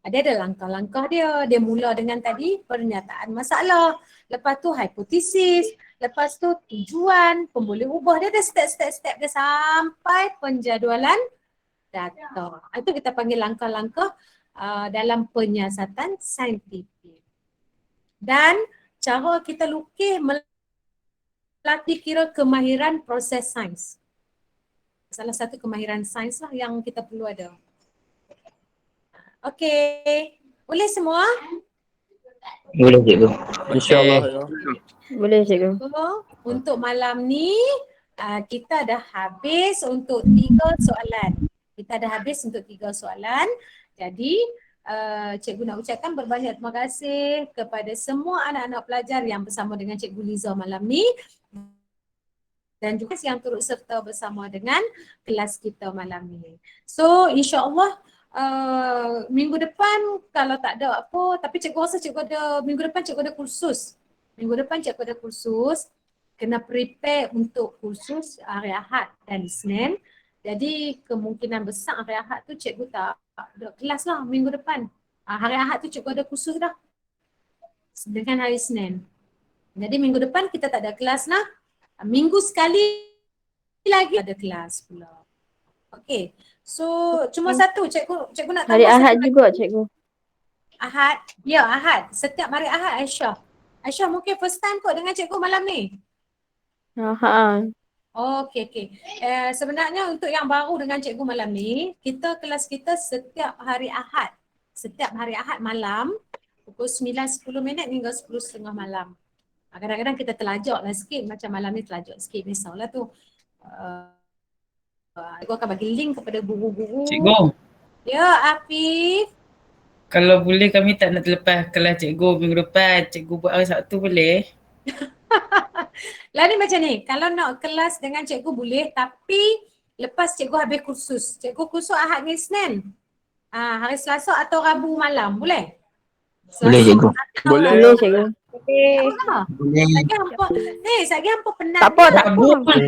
Dia ada langkah-langkah dia. Dia mula dengan tadi pernyataan masalah. Lepas tu hipotesis. Lepas tu tujuan, pemboleh ubah. Dia ada step-step dia sampai penjadualan data. Itu kita panggil langkah-langkah dalam penyiasatan saintifik. Dan cara kita lukis pelatih kira kemahiran proses sains. Salah satu kemahiran sains lah yang kita perlu ada. Okey. Boleh semua? Boleh cikgu. InsyaAllah ya. Boleh cikgu. So, untuk malam ni kita dah habis untuk 3 soalan. Kita dah habis untuk 3 soalan. Jadi cikgu nak ucapkan berbanyak terima kasih kepada semua anak-anak pelajar yang bersama dengan Cikgu Liza malam ni dan juga yang turut serta bersama dengan kelas kita malam ni. So insya-Allah minggu depan kalau tak ada apa, tapi cikgu rasa cikgu ada minggu depan cikgu ada kursus. Minggu depan cikgu ada kursus, kena prepare untuk kursus hari Ahad dan Isnin. Jadi kemungkinan besar hari Ahad tu cikgu tak ada kelas lah minggu depan. Hari Ahad tu cikgu ada kursus dah dengan hari Isnin. Jadi minggu depan kita tak ada kelas lah. Minggu sekali lagi ada kelas pula. Okey. So cuma satu cikgu nak tambah Hari Ahad satu juga lagi. cikgu. Ahad. Ya, Ahad. Setiap hari Ahad Aisyah. Aisyah mungkin first time kot dengan cikgu malam ni. Ha. Okey. Sebenarnya untuk yang baru dengan cikgu malam ni, kelas kita setiap hari Ahad. Setiap hari Ahad malam pukul 9.10 hingga 10.30 malam. Kadang-kadang kita terlajak lah sikit, macam malam ni terlajak sikit, risaulah tu. Cikgu akan bagi link kepada guru-guru. Cikgu, Ya, Afif. kalau boleh kami tak nak terlepas kelas cikgu minggu depan. Cikgu buat hari Sabtu boleh? Lah ni macam ni, kalau nak kelas dengan cikgu boleh, tapi lepas cikgu habis kursus. Cikgu kursus Ahad dengan Isnin. Hari Selasa atau Rabu malam, boleh? Boleh cikgu. Boleh. Boleh cikgu. Boleh. Saya hampa penat. Tak apa, tak Rabu apa. kan?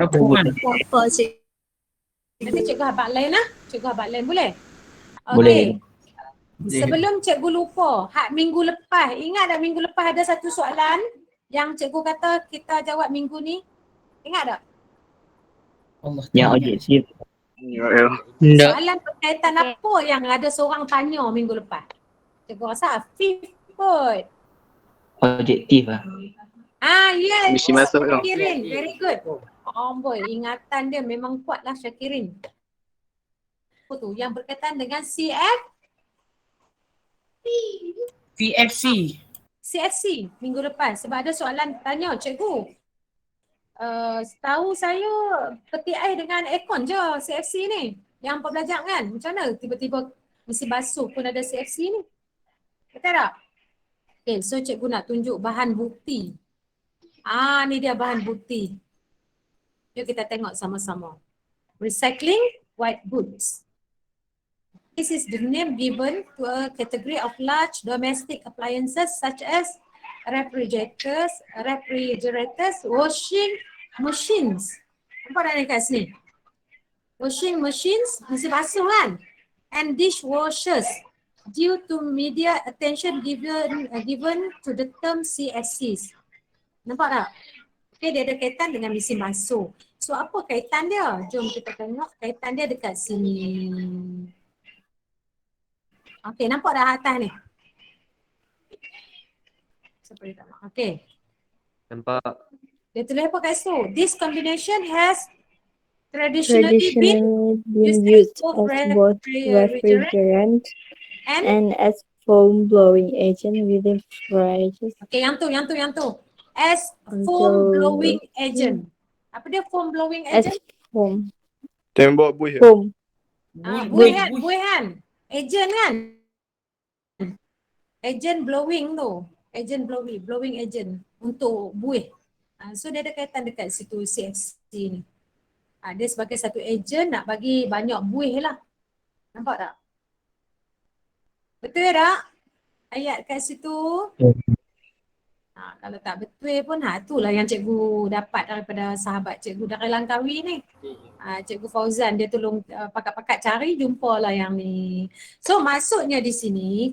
Rabu kan? Apa cik? Nanti cikgu habaq lain lah. Cikgu habaq lain boleh? Boleh. Sebelum cikgu lupa, minggu lepas, ingat tak minggu lepas ada satu soalan yang cikgu kata kita jawab minggu ni? Ingat tak? Allah Yang Ta'ala. objektif. Ya. Tak. Soalan berkaitan apa yang ada seorang tanya minggu lepas? Cikgu rasa Afif kot. Objektif lah. Yes. Mesti masuk tu. Syakirin, very good. Boy, ingatan dia memang kuat lah Syakirin. Apa tu? Yang berkaitan dengan PFC. CFC minggu lepas. Sebab ada soalan tanya, cikgu. Setahu saya peti air dengan aircon je CFC ni. Yang hampa belajar kan? Macam mana tiba-tiba mesti basuh pun ada CFC ni? Betul tak? Okay, so cikgu nak tunjuk bahan bukti. Ni dia bahan bukti. Yuk kita tengok sama-sama. Recycling white goods. This is the name given to a category of large domestic appliances such as refrigerators, washing machines. Nampak tak ni kat sini? Washing machines, mesti basuh kan? And dishwashers. Due to media attention given to the term CFCs. Nampak tak? Okay, dia ada kaitan dengan mesin basuh. So apa kaitan dia? Jom kita tengok kaitan dia dekat sini. Okay, nampak dah atas ni? Siapa dia tak nampak? Okay. Nampak. Dia tulis apa kat situ? This combination has traditionally been used as both refrigerant and as foam blowing agent within fridges. Okay, yang tu. As foam blowing agent. Apa dia foam blowing As agent? foam. Tembok buih. Foam. Buih kan? Agent kan? Agent blowing tu. Agent blowing agent untuk buih. So dia ada kaitan dekat situ CFC ni. Dia sebagai satu agent nak bagi banyak buih lah. Nampak tak? Betul tak? Ayat kat situ. Kalau tak betul pun itulah yang cikgu dapat daripada sahabat cikgu dari Langkawi ni. Cikgu Fauzan dia tolong pakat-pakat cari, jumpalah yang ni. So maksudnya di sini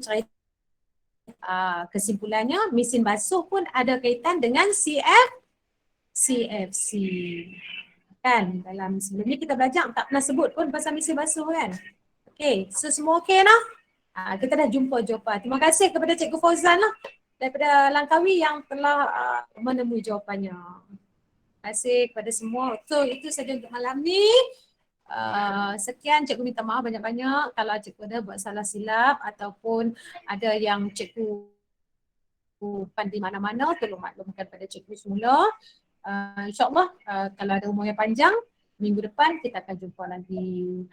kesimpulannya mesin basuh pun ada kaitan dengan CFC. Kan dalam sebelum ni kita belajar tak pernah sebut pun pasal mesin basuh kan. Okay, so semua okay lah? Kita dah jumpa jawapan. Terima kasih kepada Cikgu Fauzan lah daripada Langkawi yang telah menemui jawapannya. Terima kasih kepada semua. So itu saja untuk malam ni. Sekian, cikgu minta maaf banyak-banyak kalau cikgu ada buat salah silap ataupun ada yang cikgu pandai mana-mana, tolong maklumkan pada cikgu semula. InsyaAllah kalau ada umur yang panjang, minggu depan kita akan jumpa lagi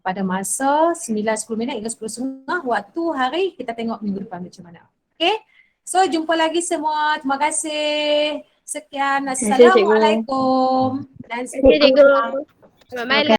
pada masa 9-10 minit hingga 10.30 waktu hari. Kita tengok minggu depan macam mana. Okay, so jumpa lagi semua. Terima kasih. Sekian. Assalamualaikum. Dan Terima kasih, cikgu. Selamat malam.